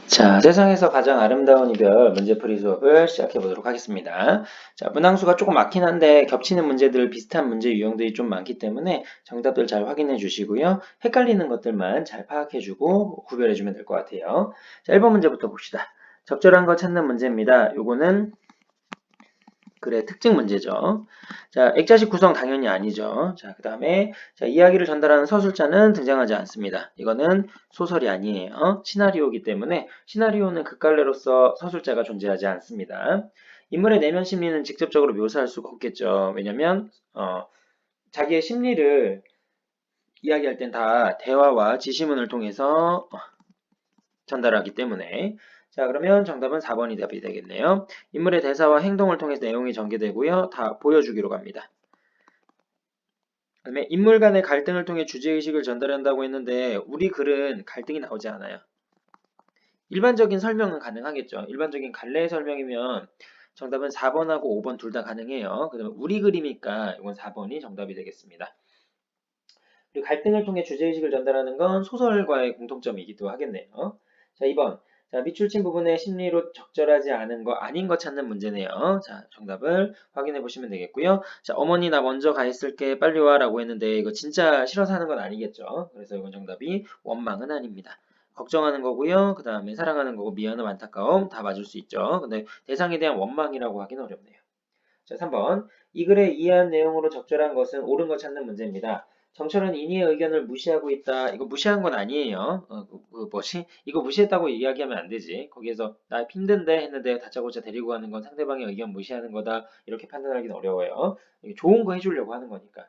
자, 세상에서 가장 아름다운 이별 문제풀이 수업을 시작해 보도록 하겠습니다. 자, 문항수가 조금 많긴 한데 겹치는 문제들, 비슷한 문제 유형들이 좀 많기 때문에 정답들 잘 확인해 주시고요. 헷갈리는 것들만 잘 파악해 주고 구별해 주면 될 것 같아요. 자, 1번 문제부터 봅시다. 적절한 거 찾는 문제입니다. 요거는 글의 특징 문제죠. 자, 액자식 구성 당연히 아니죠. 자, 그 다음에 이야기를 전달하는 서술자는 등장하지 않습니다. 이거는 소설이 아니에요. 시나리오이기 때문에 시나리오는 극갈래로서 서술자가 존재하지 않습니다. 인물의 내면 심리는 직접적으로 묘사할 수가 없겠죠. 왜냐면 자기의 심리를 이야기할 땐 다 대화와 지시문을 통해서 전달하기 때문에 자 그러면 정답은 4번이 답이 되겠네요. 인물의 대사와 행동을 통해서 내용이 전개되고요. 다 보여주기로 갑니다. 그다음에 인물 간의 갈등을 통해 주제의식을 전달한다고 했는데 우리 글은 갈등이 나오지 않아요. 일반적인 설명은 가능하겠죠. 일반적인 갈래 설명이면 정답은 4번하고 5번 둘 다 가능해요. 그다음에 우리 글이니까 이건 4번이 정답이 되겠습니다. 그리고 갈등을 통해 주제의식을 전달하는 건 소설과의 공통점이기도 하겠네요. 자, 2번. 자, 밑줄친 부분의 심리로 적절하지 않은 거, 아닌 거 찾는 문제네요. 자, 정답을 확인해 보시면 되겠고요. 자, 어머니 나 먼저 가 있을게 빨리 와 라고 했는데 이거 진짜 싫어서 하는 건 아니겠죠. 그래서 이건 정답이 원망은 아닙니다. 걱정하는 거고요. 그 다음에 사랑하는 거고 미안함, 안타까움 다 맞을 수 있죠. 근데 대상에 대한 원망이라고 하긴 어렵네요. 자, 3번. 이 글에 이해한 내용으로 적절한 것은 옳은 것 찾는 문제입니다. 정철은 인이의 의견을 무시하고 있다. 이거 무시한 건 아니에요. 뭐지? 이거 무시했다고 이야기하면 안 되지. 거기에서 나 힘든데 했는데 다짜고짜 데리고 가는 건 상대방의 의견 무시하는 거다. 이렇게 판단하기는 어려워요. 이게 좋은 거 해주려고 하는 거니까.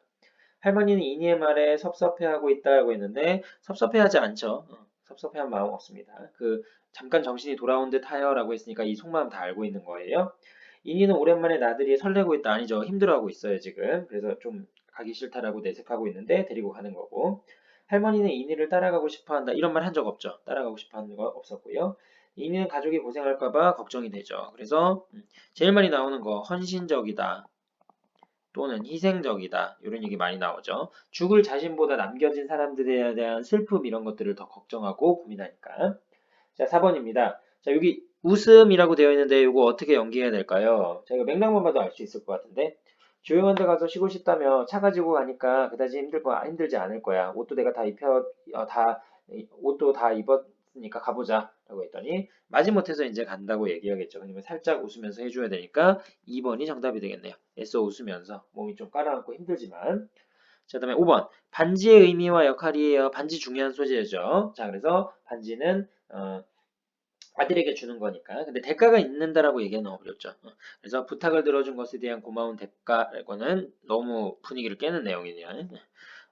할머니는 인이의 말에 섭섭해하고 있다고 했는데 섭섭해하지 않죠. 섭섭해한 마음 없습니다. 잠깐 정신이 돌아온 듯 하여라고 했으니까 이 속마음 다 알고 있는 거예요. 인이는 오랜만에 나들이에 설레고 있다. 아니죠. 힘들어하고 있어요, 지금. 그래서 좀 가기 싫다라고 내색하고 있는데 데리고 가는 거고. 할머니는 인이를 따라가고 싶어 한다. 이런 말 한 적 없죠. 따라가고 싶어 하는 거 없었고요. 인이는 가족이 고생할까봐 걱정이 되죠. 그래서 제일 많이 나오는 거 헌신적이다. 또는 희생적이다. 이런 얘기 많이 나오죠. 죽을 자신보다 남겨진 사람들에 대한 슬픔 이런 것들을 더 걱정하고 고민하니까. 자, 4번입니다. 자, 여기 웃음이라고 되어 있는데 이거 어떻게 연기해야 될까요? 자, 이거 맥락만 봐도 알 수 있을 것 같은데. 조용한 데 가서 쉬고 싶다며 차 가지고 가니까 그다지 힘들지 않을 거야. 옷도 내가 다 옷도 다 입었으니까 가보자. 라고 했더니 마지못해서 이제 간다고 얘기하겠죠. 그러면 살짝 웃으면서 해줘야 되니까 2번이 정답이 되겠네요. 애써 웃으면서 몸이 좀 깔아앉고 힘들지만. 자, 그다음에 5번. 반지의 의미와 역할이에요. 반지 중요한 소재죠. 자, 그래서 반지는 아들에게 주는 거니까. 근데 대가가 있는다라고 얘기하는 어렵죠. 그래서 부탁을 들어준 것에 대한 고마운 대가라고는 너무 분위기를 깨는 내용이네요.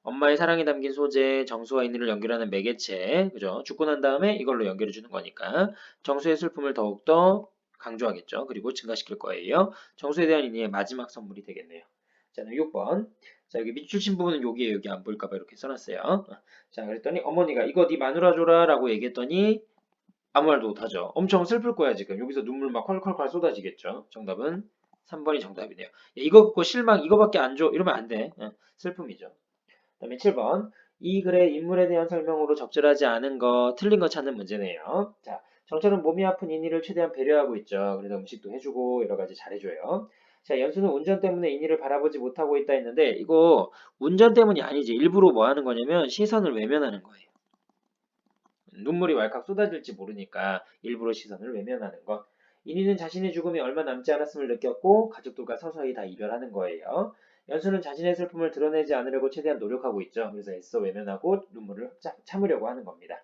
엄마의 사랑이 담긴 소재, 정수와 인의를 연결하는 매개체, 그죠? 죽고 난 다음에 이걸로 연결해 주는 거니까 정수의 슬픔을 더욱더 강조하겠죠. 그리고 증가시킬 거예요. 정수에 대한 인의의 마지막 선물이 되겠네요. 자, 6번. 자, 여기 밑줄 친 부분은 여기에 여기 안 보일까봐 이렇게 써놨어요. 자, 그랬더니 어머니가 이거 네 마누라 줘라라고 얘기했더니 아무 말도 못하죠. 엄청 슬플 거야 지금. 여기서 눈물 막 콸콸콸 쏟아지겠죠. 정답은 3번이 정답이네요. 야, 이거 갖고 실망 이거밖에 안 줘. 이러면 안 돼. 슬픔이죠. 그다음에 7번. 이 글의 인물에 대한 설명으로 적절하지 않은 거, 틀린 거 찾는 문제네요. 자, 정철은 몸이 아픈 인이를 최대한 배려하고 있죠. 그래서 음식도 해주고 여러 가지 잘해줘요. 자, 연수는 운전 때문에 인이를 바라보지 못하고 있다 했는데 이거 운전 때문이 아니지. 일부러 뭐 하는 거냐면 시선을 외면하는 거예요. 눈물이 왈칵 쏟아질지 모르니까 일부러 시선을 외면하는 것. 인이는 자신의 죽음이 얼마 남지 않았음을 느꼈고 가족들과 서서히 다 이별하는 거예요. 연수는 자신의 슬픔을 드러내지 않으려고 최대한 노력하고 있죠. 그래서 애써 외면하고 눈물을 참으려고 하는 겁니다.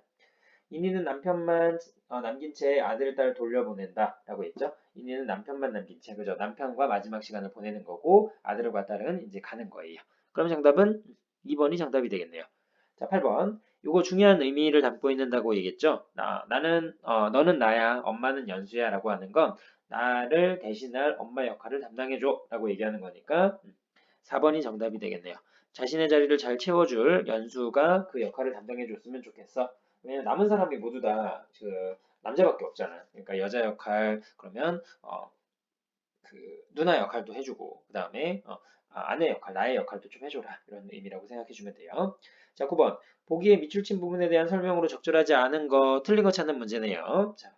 인이는 남편만 남긴 채 아들, 딸 돌려보낸다 라고 했죠. 인이는 남편만 남긴 채, 그죠? 남편과 마지막 시간을 보내는 거고 아들과 딸은 이제 가는 거예요. 그럼 정답은 2번이 정답이 되겠네요. 자, 8번. 이거 중요한 의미를 담고 있는다고 얘기했죠. 너는 나야, 엄마는 연수야 라고 하는 건 나를 대신할 엄마 역할을 담당해줘 라고 얘기하는 거니까 4번이 정답이 되겠네요. 자신의 자리를 잘 채워줄 연수가 그 역할을 담당해줬으면 좋겠어. 왜냐면 남은 사람이 모두 다 남자밖에 없잖아. 그러니까 여자 역할 그러면 누나 역할도 해주고 그 다음에 아내 역할, 나의 역할도 좀 해줘라 이런 의미라고 생각해주면 돼요. 자, 9번. 보기에 밑줄 친 부분에 대한 설명으로 적절하지 않은 거, 틀린 거 찾는 문제네요. 자,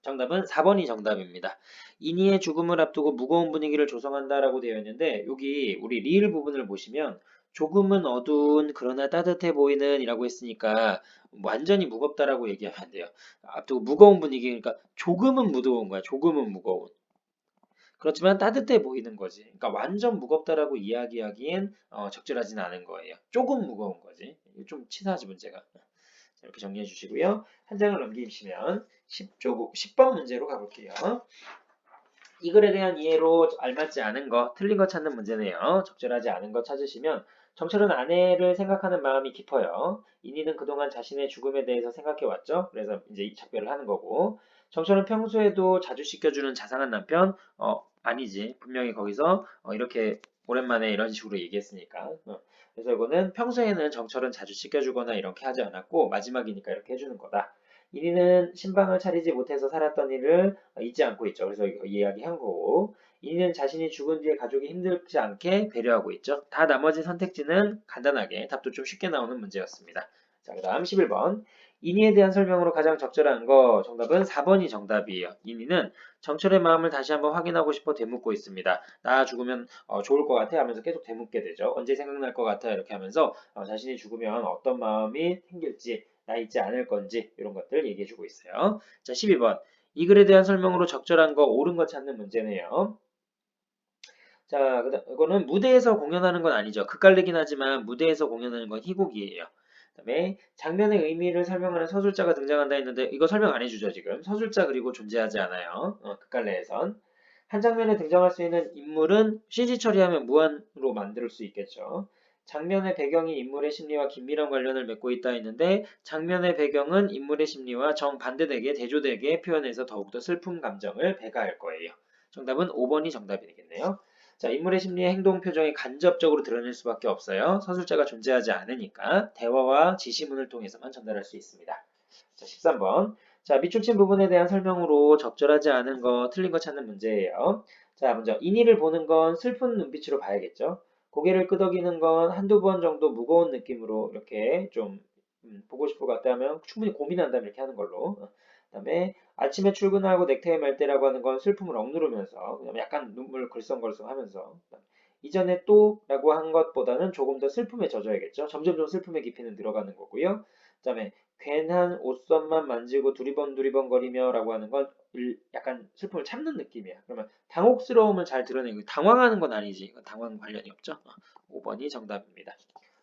정답은 4번이 정답입니다. 인이의 죽음을 앞두고 무거운 분위기를 조성한다라고 되어 있는데 여기 우리 리을 부분을 보시면 조금은 어두운 그러나 따뜻해 보이는 이라고 했으니까 완전히 무겁다라고 얘기하면 안 돼요. 앞두고 무거운 분위기 그러니까 조금은 무거운 거야. 조금은 무거운. 그렇지만 따뜻해 보이는 거지. 그러니까 완전 무겁다라고 이야기하기엔 적절하진 않은 거예요. 조금 무거운 거지. 좀 치사하지 문제가. 자, 이렇게 정리해 주시고요. 한 장을 넘기시면 10번 문제로 가볼게요. 이 글에 대한 이해로 알맞지 않은 거, 틀린 거 찾는 문제네요. 적절하지 않은 거 찾으시면 정철은 아내를 생각하는 마음이 깊어요. 인이는 그동안 자신의 죽음에 대해서 생각해 왔죠. 그래서 이제 이 작별을 하는 거고. 정철은 평소에도 자주 씻겨주는 자상한 남편, 아니지. 분명히 거기서 이렇게 오랜만에 이런 식으로 얘기했으니까. 그래서 이거는 평소에는 정철은 자주 씻겨주거나 이렇게 하지 않았고 마지막이니까 이렇게 해주는 거다. 인이는 신방을 차리지 못해서 살았던 일을 잊지 않고 있죠. 그래서 이야기한 거고. 인이는 자신이 죽은 뒤에 가족이 힘들지 않게 배려하고 있죠. 다 나머지 선택지는 간단하게 답도 좀 쉽게 나오는 문제였습니다. 자, 그 다음 11번. 인이에 대한 설명으로 가장 적절한 거 정답은 4번이 정답이에요. 인이는 정철의 마음을 다시 한번 확인하고 싶어 되묻고 있습니다. 나 죽으면 좋을 것 같아 하면서 계속 되묻게 되죠. 언제 생각날 것 같아 이렇게 하면서 자신이 죽으면 어떤 마음이 생길지 나 있지 않을 건지 이런 것들 얘기해 주고 있어요. 자, 12번. 이 글에 대한 설명으로 적절한 거, 옳은 거 찾는 문제네요. 자, 이거는 무대에서 공연하는 건 아니죠. 극갈리긴 하지만 무대에서 공연하는 건 희곡이에요. 그다음에 장면의 의미를 설명하는 서술자가 등장한다 했는데 이거 설명 안 해주죠 지금. 서술자 그리고 존재하지 않아요. 극갈래에선. 한 장면에 등장할 수 있는 인물은 CG 처리하면 무한으로 만들 수 있겠죠. 장면의 배경이 인물의 심리와 긴밀한 관련을 맺고 있다 했는데 장면의 배경은 인물의 심리와 정반대되게 대조되게 표현해서 더욱더 슬픔 감정을 배가할 거예요. 정답은 5번이 정답이 되겠네요. 자, 인물의 심리의 행동 표정이 간접적으로 드러낼 수밖에 없어요. 서술자가 존재하지 않으니까 대화와 지시문을 통해서만 전달할 수 있습니다. 자, 13번. 자, 밑줄 친 부분에 대한 설명으로 적절하지 않은 거, 틀린 거 찾는 문제예요. 자, 먼저 인이를 보는 건 슬픈 눈빛으로 봐야겠죠. 고개를 끄덕이는 건 한두 번 정도 무거운 느낌으로 이렇게 좀 보고 싶을 것 같다 하면 충분히 고민한다면 이렇게 하는 걸로. 그다음에 아침에 출근하고 넥타이 말 때라고 하는 건 슬픔을 억누르면서 그다음에 약간 눈물 글썽글썽하면서 이전에 또라고 한 것보다는 조금 더 슬픔에 젖어야겠죠. 점점점 슬픔의 깊이는 들어가는 거고요. 그다음에 괜한 옷선만 만지고 두리번 거리며라고 하는 건 약간 슬픔을 참는 느낌이야. 그러면 당혹스러움을 잘 드러내고 당황하는 건 아니지. 이건 당황 관련이 없죠. 5번이 정답입니다.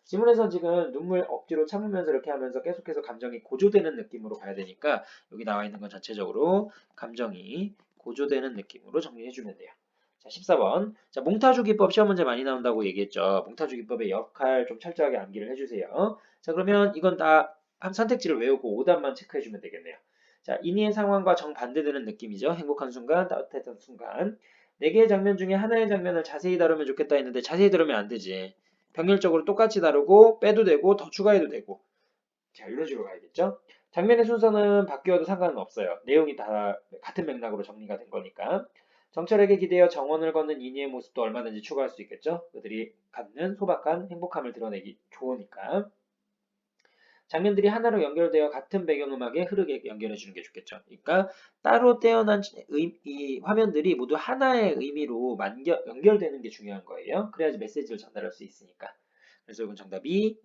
지문에서 지금 눈물 억지로 참으면서 이렇게 하면서 계속해서 감정이 고조되는 느낌으로 가야 되니까 여기 나와 있는 건 전체적으로 감정이 고조되는 느낌으로 정리해주면 돼요. 자, 14번. 자, 몽타주 기법 시험 문제 많이 나온다고 얘기했죠. 몽타주 기법의 역할 좀 철저하게 암기를 해주세요. 자, 그러면 이건 다 선택지를 외우고 오답만 체크해주면 되겠네요. 자, 인이의 상황과 정반대되는 느낌이죠. 행복한 순간, 따뜻했던 순간. 네 개의 장면 중에 하나의 장면을 자세히 다루면 좋겠다 했는데 자세히 다루면 안 되지. 병렬적으로 똑같이 다루고 빼도 되고 더 추가해도 되고. 자, 이런 식으로 가야겠죠. 장면의 순서는 바뀌어도 상관은 없어요. 내용이 다 같은 맥락으로 정리가 된 거니까. 정철에게 기대어 정원을 걷는 이니의 모습도 얼마든지 추가할 수 있겠죠. 그들이 갖는 소박한 행복함을 드러내기 좋으니까. 장면들이 하나로 연결되어 같은 배경음악에 흐르게 연결해 주는 게 좋겠죠. 그러니까 따로 떼어난 이 화면들이 모두 하나의 의미로 연결되는 게 중요한 거예요. 그래야지 메시지를 전달할 수 있으니까. 그래서 이건 정답이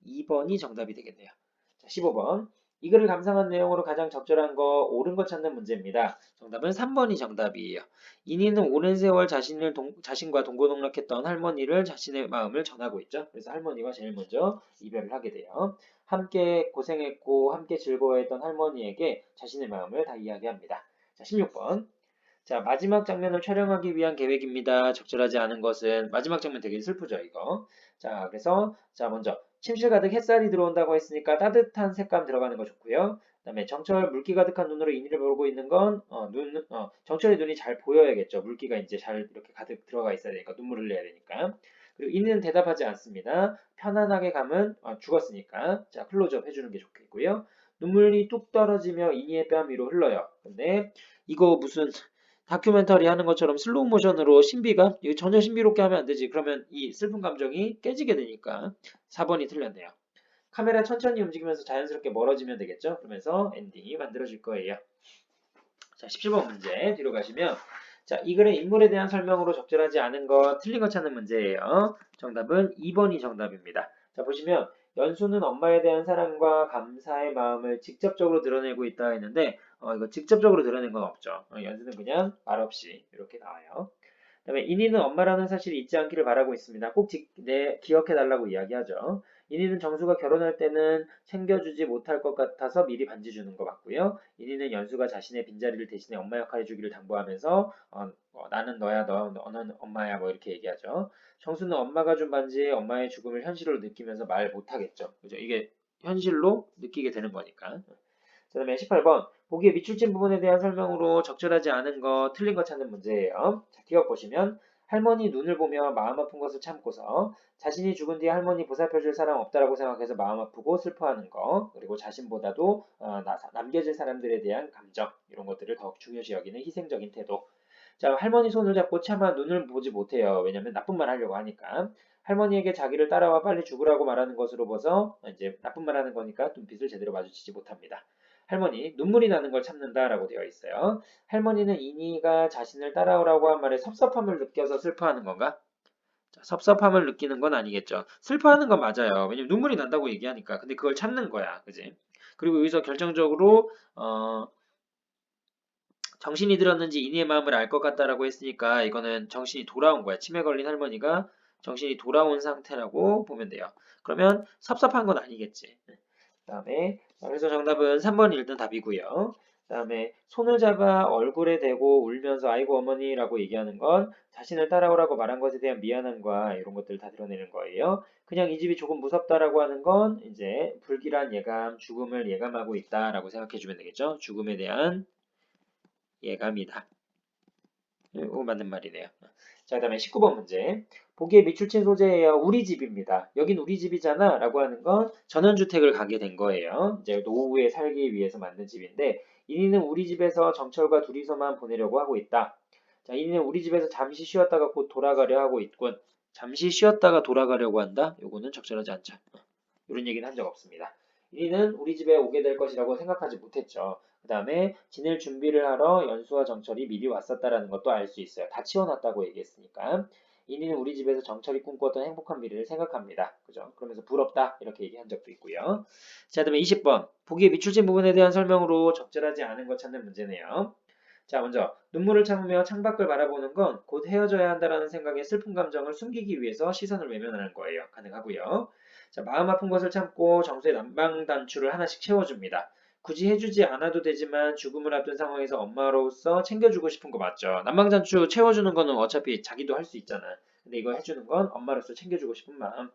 2번이 정답이 되겠네요. 자, 15번. 이 글을 감상한 내용으로 가장 적절한 거, 옳은 거 찾는 문제입니다. 정답은 3번이 정답이에요. 인이는 오랜 세월 자신과 동고동락했던 할머니를 자신의 마음을 전하고 있죠. 그래서 할머니와 제일 먼저 이별을 하게 돼요. 함께 고생했고 함께 즐거워했던 할머니에게 자신의 마음을 다 이야기합니다. 자, 16번. 자, 마지막 장면을 촬영하기 위한 계획입니다. 적절하지 않은 것은 마지막 장면 되게 슬프죠, 이거. 자, 그래서 자, 먼저 침실 가득 햇살이 들어온다고 했으니까 따뜻한 색감 들어가는 거 좋고요. 그다음에 정철 물기 가득한 눈으로 인이를 보고 있는 건 정철의 눈이 잘 보여야겠죠. 물기가 이제 잘 이렇게 가득 들어가 있어야 되니까 눈물을 흘려야 되니까. 그리고 인이는 대답하지 않습니다. 편안하게 감은 죽었으니까. 자, 클로즈업 해주는 게 좋겠고요. 눈물이 뚝 떨어지며 인이의 뺨 위로 흘러요. 근데 이거 무슨 다큐멘터리 하는 것처럼 슬로우 모션으로 신비감? 이거 전혀 신비롭게 하면 안 되지. 그러면 이 슬픈 감정이 깨지게 되니까 4번이 틀렸네요. 카메라 천천히 움직이면서 자연스럽게 멀어지면 되겠죠? 그러면서 엔딩이 만들어질 거예요. 자, 17번 문제 뒤로 가시면 자, 이 글의 인물에 대한 설명으로 적절하지 않은 거, 틀린 거 찾는 문제예요. 정답은 2번이 정답입니다. 자, 보시면 연수는 엄마에 대한 사랑과 감사의 마음을 직접적으로 드러내고 있다 했는데 이거 직접적으로 드러낸 건 없죠. 연수는 그냥 말없이 이렇게 나와요. 그다음에 인이는 엄마라는 사실을 잊지 않기를 바라고 있습니다. 꼭 기억해 달라고 이야기하죠. 인이는 정수가 결혼할 때는 챙겨주지 못할 것 같아서 미리 반지 주는 거 맞고요. 인이는 연수가 자신의 빈자리를 대신해 엄마 역할을 주기를 당부하면서 나는 너야, 너는 엄마야 뭐 이렇게 얘기하죠. 정수는 엄마가 준 반지에 엄마의 죽음을 현실로 느끼면서 말 못하겠죠. 그죠? 이게 현실로 느끼게 되는 거니까. 그다음에 18번 보기에 밑줄 친 부분에 대한 설명으로 적절하지 않은 거, 틀린 거 찾는 문제예요. 자, 기억 보시면 할머니 눈을 보며 마음 아픈 것을 참고서 자신이 죽은 뒤에 할머니 보살펴줄 사람 없다라고 생각해서 마음 아프고 슬퍼하는 거, 그리고 자신보다도 남겨진 사람들에 대한 감정 이런 것들을 더욱 중요시 여기는 희생적인 태도. 자, 할머니 손을 잡고 차마 눈을 보지 못해요. 왜냐면 나쁜 말 하려고 하니까. 할머니에게 자기를 따라와 빨리 죽으라고 말하는 것으로 봐서 이제 나쁜 말 하는 거니까 눈빛을 제대로 마주치지 못합니다. 할머니, 눈물이 나는 걸 참는다라고 되어 있어요. 할머니는 이니가 자신을 따라오라고 한 말에 섭섭함을 느껴서 슬퍼하는 건가? 자, 섭섭함을 느끼는 건 아니겠죠. 슬퍼하는 건 맞아요. 왜냐면 눈물이 난다고 얘기하니까. 근데 그걸 참는 거야. 그지? 그리고 여기서 결정적으로 정신이 들었는지 이니의 마음을 알 것 같다라고 했으니까 이거는 정신이 돌아온 거야. 치매 걸린 할머니가 정신이 돌아온 상태라고 보면 돼요. 그러면 섭섭한 건 아니겠지. 그다음에 그래서 정답은 3번이 일단 답이고요. 그다음에 손을 잡아 얼굴에 대고 울면서 아이고 어머니라고 얘기하는 건 자신을 따라오라고 말한 것에 대한 미안함과 이런 것들을 다 드러내는 거예요. 그냥 이 집이 조금 무섭다라고 하는 건 이제 불길한 예감, 죽음을 예감하고 있다라고 생각해 주면 되겠죠. 죽음에 대한 예감이다. 이거 맞는 말이네요. 자, 그다음에 19번 문제. 보기에 밑줄친 소재예요. 우리 집입니다. 여긴 우리 집이잖아 라고 하는 건 전원주택을 가게 된 거예요. 이제 노후에 살기 위해서 만든 집인데 이니는 우리 집에서 정철과 둘이서만 보내려고 하고 있다. 자, 이니는 우리 집에서 잠시 쉬었다가 곧 돌아가려 하고 있군. 잠시 쉬었다가 돌아가려고 한다? 요거는 적절하지 않죠. 이런 얘기는 한 적 없습니다. 이니는 우리 집에 오게 될 것이라고 생각하지 못했죠. 그 다음에 지낼 준비를 하러 연수와 정철이 미리 왔었다라는 것도 알 수 있어요. 다 치워놨다고 얘기했으니까. 이니는 우리 집에서 정철이 꿈꿨던 행복한 미래를 생각합니다. 그죠? 그러면서 부럽다 이렇게 얘기한 적도 있고요. 자, 그다음에 20번 보기에 밑줄진 부분에 대한 설명으로 적절하지 않은 것 찾는 문제네요. 자, 먼저 눈물을 참으며 창밖을 바라보는 건 곧 헤어져야 한다라는 생각에 슬픈 감정을 숨기기 위해서 시선을 외면하는 거예요. 가능하고요. 자, 마음 아픈 것을 참고 정수의 난방 단추를 하나씩 채워줍니다. 굳이 해주지 않아도 되지만 죽음을 앞둔 상황에서 엄마로서 챙겨주고 싶은 거 맞죠? 난방 단추 채워주는 거는 어차피 자기도 할 수 있잖아. 근데 이거 해주는 건 엄마로서 챙겨주고 싶은 마음.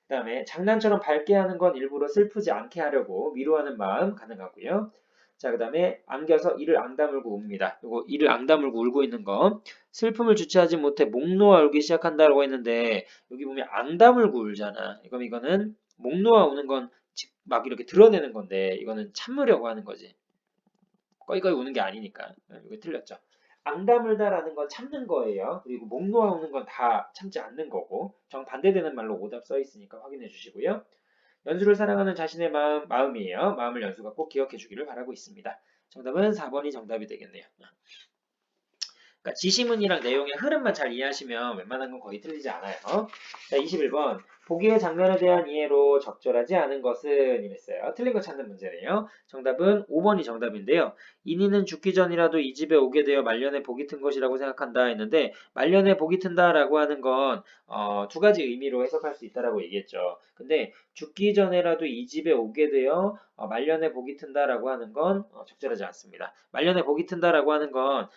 그 다음에 장난처럼 밝게 하는 건 일부러 슬프지 않게 하려고 위로하는 마음 가능하고요. 자, 그 다음에 안겨서 이를 앙다물고 웁니다. 이거 이를 앙다물고 울고 있는 거. 슬픔을 주체하지 못해 목 놓아 울기 시작한다라고 했는데 여기 보면 앙다물고 울잖아. 그럼 이거는 목 놓아 우는 건 막 이렇게 드러내는 건데 이거는 참으려고 하는 거지. 꺼이꺼이 우는 게 아니니까. 이거 틀렸죠. 앙다물다라는 건 참는 거예요. 그리고 목 놓아 우는 건 다 참지 않는 거고 정반대되는 말로 오답 써 있으니까 확인해 주시고요. 연수를 사랑하는 자신의 마음이에요. 마음을 연수가 꼭 기억해 주기를 바라고 있습니다. 정답은 4번이 정답이 되겠네요. 그러니까 지시문이랑 내용의 흐름만 잘 이해하시면 웬만한 건 거의 틀리지 않아요. 자, 21번. 보기의 장면에 대한 이해로 적절하지 않은 것은 이랬어요. 틀린 거 찾는 문제네요. 정답은 5번이 정답인데요. 인이는 죽기 전이라도 이 집에 오게 되어 말년에 복이 튼 것이라고 생각한다 했는데 말년에 복이 튼다라고 하는 건 두 가지 의미로 해석할 수 있다라고 얘기했죠. 근데 죽기 전에라도 이 집에 오게 되어 말년에 복이 튼다라고 하는 건 적절하지 않습니다. 말년에 복이 튼다라고 하는 건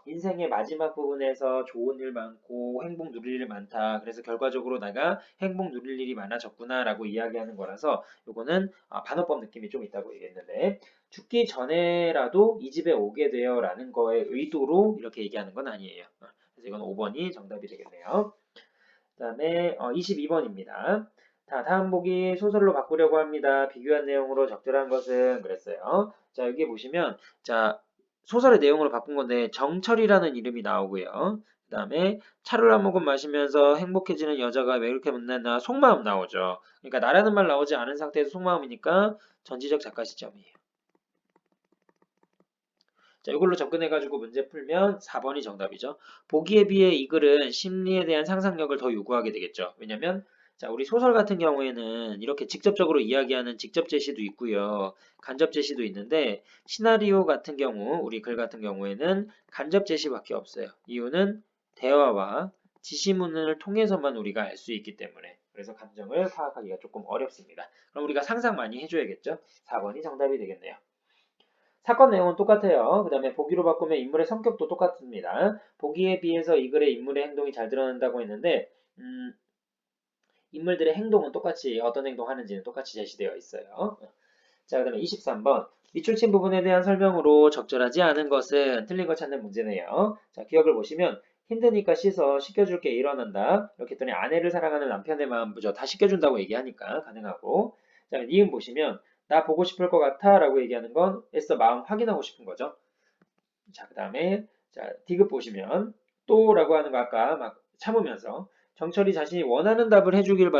인생의 마지막 부분에서 좋은 일 많고 행복 누릴 일 많다. 그래서 결과적으로 내가 행복 누릴 일이 많아졌구나라고 이야기하는 거라서 요거는 반어법 느낌이 좀 있다고 얘기했는데 죽기 전에라도 이 집에 오게 되어라는 거의 의도로 이렇게 얘기하는 건 아니에요. 그래서 이건 5번이 정답이 되겠네요. 그다음에 22번입니다. 다음 보기 소설로 바꾸려고 합니다. 비교한 내용으로 적절한 것은 그랬어요. 자, 여기 보시면 자 소설의 내용으로 바꾼 건데 정철이라는 이름이 나오고요. 그 다음에 차를 한 모금 마시면서 행복해지는 여자가 왜 그렇게 못났나 속마음 나오죠. 그러니까 나라는 말 나오지 않은 상태에서 속마음이니까 전지적 작가 시점이에요. 자, 이걸로 접근해가지고 문제 풀면 4번이 정답이죠. 보기에 비해 이 글은 심리에 대한 상상력을 더 요구하게 되겠죠. 왜냐면 자, 우리 소설 같은 경우에는 이렇게 직접적으로 이야기하는 직접 제시도 있고요. 간접 제시도 있는데 시나리오 같은 경우, 우리 글 같은 경우에는 간접 제시밖에 없어요. 이유는 대화와 지시문을 통해서만 우리가 알 수 있기 때문에. 그래서 감정을 파악하기가 조금 어렵습니다. 그럼 우리가 상상 많이 해줘야겠죠? 4번이 정답이 되겠네요. 사건 내용은 똑같아요. 그 다음에 보기로 바꾸면 인물의 성격도 똑같습니다. 보기에 비해서 이 글의 인물의 행동이 잘 드러난다고 했는데 인물들의 행동은 똑같이 어떤 행동하는지는 똑같이 제시되어 있어요. 자, 그 다음에 23번. 밑줄친 부분에 대한 설명으로 적절하지 않은 것은 틀린 거 찾는 문제네요. 자, 기억을 보시면 힘드니까 씻어 씻겨줄게 일어난다. 이렇게 했더니 아내를 사랑하는 남편의 마음 부죠. 다 씻겨준다고 얘기하니까 가능하고. 자, 니은 보시면 나 보고 싶을 것 같아 라고 얘기하는 건 애써 마음 확인하고 싶은 거죠. 자, 그 다음에 자, 디귿 보시면 또 라고 하는 거 아까 막 참으면서 정철이 자신이 원하는 답을 해주길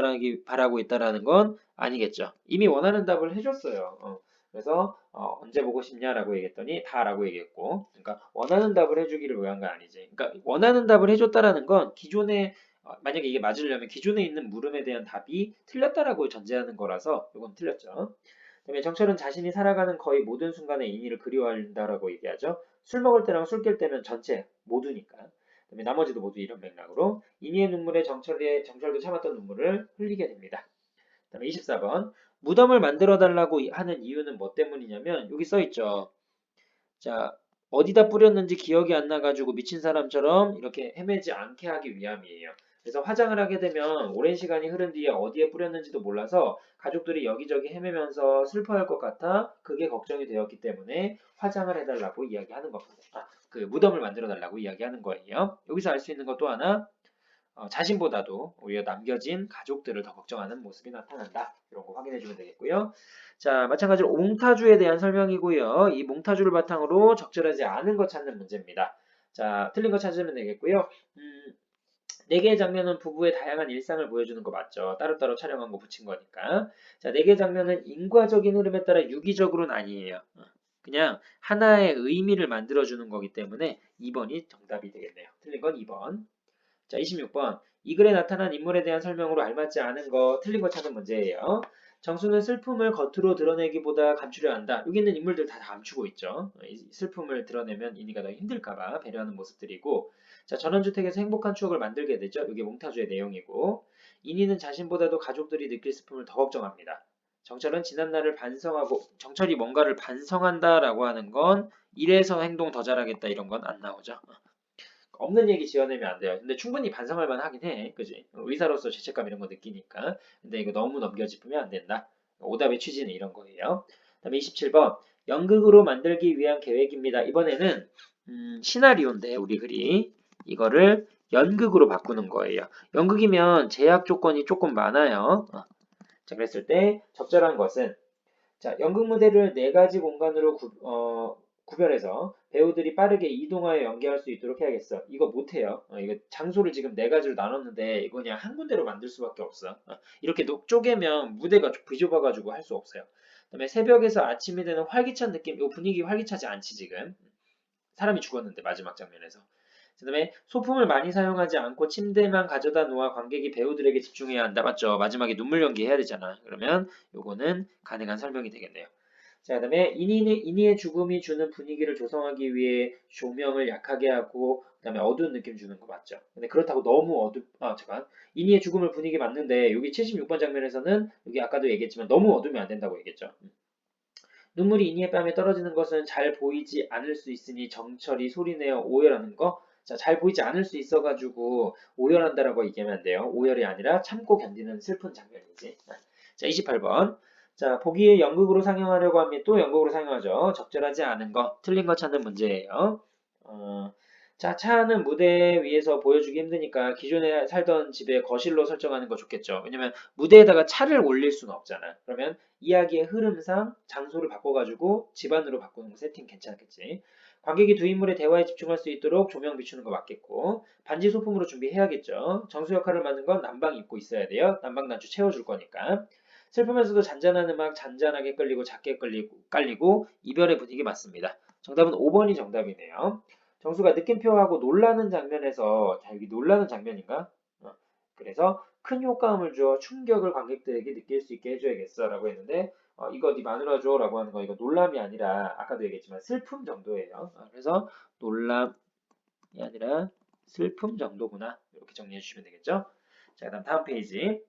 바라고 있다라는 건 아니겠죠. 이미 원하는 답을 해줬어요. 그래서 언제 보고 싶냐라고 얘기했더니 다라고 얘기했고, 그러니까 원하는 답을 해주기를 위한 건 아니지. 그러니까 원하는 답을 해줬다라는 건 기존에 만약에 이게 맞으려면 기존에 있는 물음에 대한 답이 틀렸다라고 전제하는 거라서 이건 틀렸죠. 그다음에 정철은 자신이 살아가는 거의 모든 순간에 인이를 그리워한다라고 얘기하죠. 술 먹을 때랑 술 깰 때면 전체 모두니까. 그다음에 나머지도 모두 이런 맥락으로 인이의 눈물에 정철도 참았던 눈물을 흘리게 됩니다. 그다음에 24번 무덤을 만들어 달라고 하는 이유는 뭐 때문이냐면 여기 써 있죠. 자, 어디다 뿌렸는지 기억이 안 나가지고 미친 사람처럼 이렇게 헤매지 않게 하기 위함이에요. 그래서 화장을 하게 되면 오랜 시간이 흐른 뒤에 어디에 뿌렸는지도 몰라서 가족들이 여기저기 헤매면서 슬퍼할 것 같아 그게 걱정이 되었기 때문에 화장을 해달라고 이야기하는 겁니다. 그 무덤을 만들어 달라고 이야기하는 거예요. 여기서 알 수 있는 것 또 하나 자신보다도 오히려 남겨진 가족들을 더 걱정하는 모습이 나타난다. 이런 거 확인해 주면 되겠고요. 자, 마찬가지로 몽타주에 대한 설명이고요. 이 몽타주를 바탕으로 적절하지 않은 것 찾는 문제입니다. 자, 틀린 거 찾으면 되겠고요. 네 개의 장면은 부부의 다양한 일상을 보여주는 거 맞죠? 따로따로 촬영한 거 붙인 거니까. 자, 네 개의 장면은 인과적인 흐름에 따라 유기적으로는 아니에요. 그냥 하나의 의미를 만들어주는 거기 때문에 2번이 정답이 되겠네요. 틀린 건 2번. 자, 26번. 이 글에 나타난 인물에 대한 설명으로 알맞지 않은 거, 틀린 거 찾는 문제예요. 정수는 슬픔을 겉으로 드러내기보다 감추려 한다. 여기 있는 인물들 다 감추고 있죠. 이 슬픔을 드러내면 인이가 더 힘들까봐 배려하는 모습들이고. 자, 전원주택에서 행복한 추억을 만들게 되죠. 이게 몽타주의 내용이고. 인이는 자신보다도 가족들이 느낄 슬픔을 더 걱정합니다. 정철은 지난날을 반성하고, 정철이 뭔가를 반성한다라고 하는 건 이래서 행동 더 잘하겠다 이런 건 안 나오죠. 없는 얘기 지어내면 안 돼요. 근데 충분히 반성할 만하긴 해. 그지? 의사로서 죄책감 이런 거 느끼니까. 근데 이거 너무 넘겨짚으면 안 된다. 오답의 취지는 이런 거예요. 그다음에 27번. 연극으로 만들기 위한 계획입니다. 이번에는 시나리오인데 우리 글이 이거를 연극으로 바꾸는 거예요. 연극이면 제약 조건이 조금 많아요. 자, 그랬을 때 적절한 것은 자, 연극 무대를 네 가지 공간으로 구별해서 배우들이 빠르게 이동하여 연기할 수 있도록 해야겠어. 이거 못해요. 이거 장소를 지금 네 가지로 나눴는데 이거 그냥 한 군데로 만들 수밖에 없어. 이렇게 쪼개면 무대가 비좁아가지고 할 수 없어요. 그다음에 새벽에서 아침이 되는 활기찬 느낌, 이 분위기 활기차지 않지 지금. 사람이 죽었는데 마지막 장면에서. 그다음에 소품을 많이 사용하지 않고 침대만 가져다 놓아 관객이 배우들에게 집중해야 한다. 맞죠? 마지막에 눈물 연기해야 되잖아. 그러면 요거는 가능한 설명이 되겠네요. 자, 그다음에 이니의 죽음이 주는 분위기를 조성하기 위해 조명을 약하게 하고 그다음에 어두운 느낌 주는 거 맞죠? 근데 그렇다고 너무 잠깐. 이니의 죽음을 분위기 맞는데 여기 76번 장면에서는 여기 아까도 얘기했지만 너무 어두우면 안 된다고 얘기했죠. 눈물이 이니의 뺨에 떨어지는 것은 잘 보이지 않을 수 있으니 정철이 소리내어 오열하는 거. 자, 잘 보이지 않을 수 있어가지고 오열한다라고 얘기하면 안 돼요. 오열이 아니라 참고 견디는 슬픈 장면이지. 자, 28번. 자, 보기에 연극으로 상영하려고 하면 또 연극으로 상영하죠. 적절하지 않은 거, 틀린 거 찾는 문제예요. 자, 차는 무대 위에서 보여주기 힘드니까 기존에 살던 집에 거실로 설정하는 거 좋겠죠. 왜냐면 무대에다가 차를 올릴 수는 없잖아. 그러면 이야기의 흐름상 장소를 바꿔가지고 집 안으로 바꾸는 거 세팅 괜찮겠지. 관객이 두 인물의 대화에 집중할 수 있도록 조명 비추는 거 맞겠고 반지 소품으로 준비해야겠죠. 정수 역할을 맡는 건 난방 입고 있어야 돼요. 난방 난주 채워줄 거니까. 슬프면서도 잔잔한 음악 잔잔하게 끌리고 작게 깔리고 이별의 분위기 맞습니다. 정답은 5번이 정답이네요. 정수가 느낌표하고 놀라는 장면에서 자 여기 놀라는 장면인가? 그래서 큰 효과음을 주어 충격을 관객들에게 느낄 수 있게 해줘야겠어 라고 했는데 이거 네 마누라 줘 라고 하는 거 이거 놀람이 아니라 아까도 얘기했지만 슬픔 정도예요. 그래서 놀람이 아니라 슬픔 정도구나 이렇게 정리해 주시면 되겠죠. 자 그다음 다음 페이지.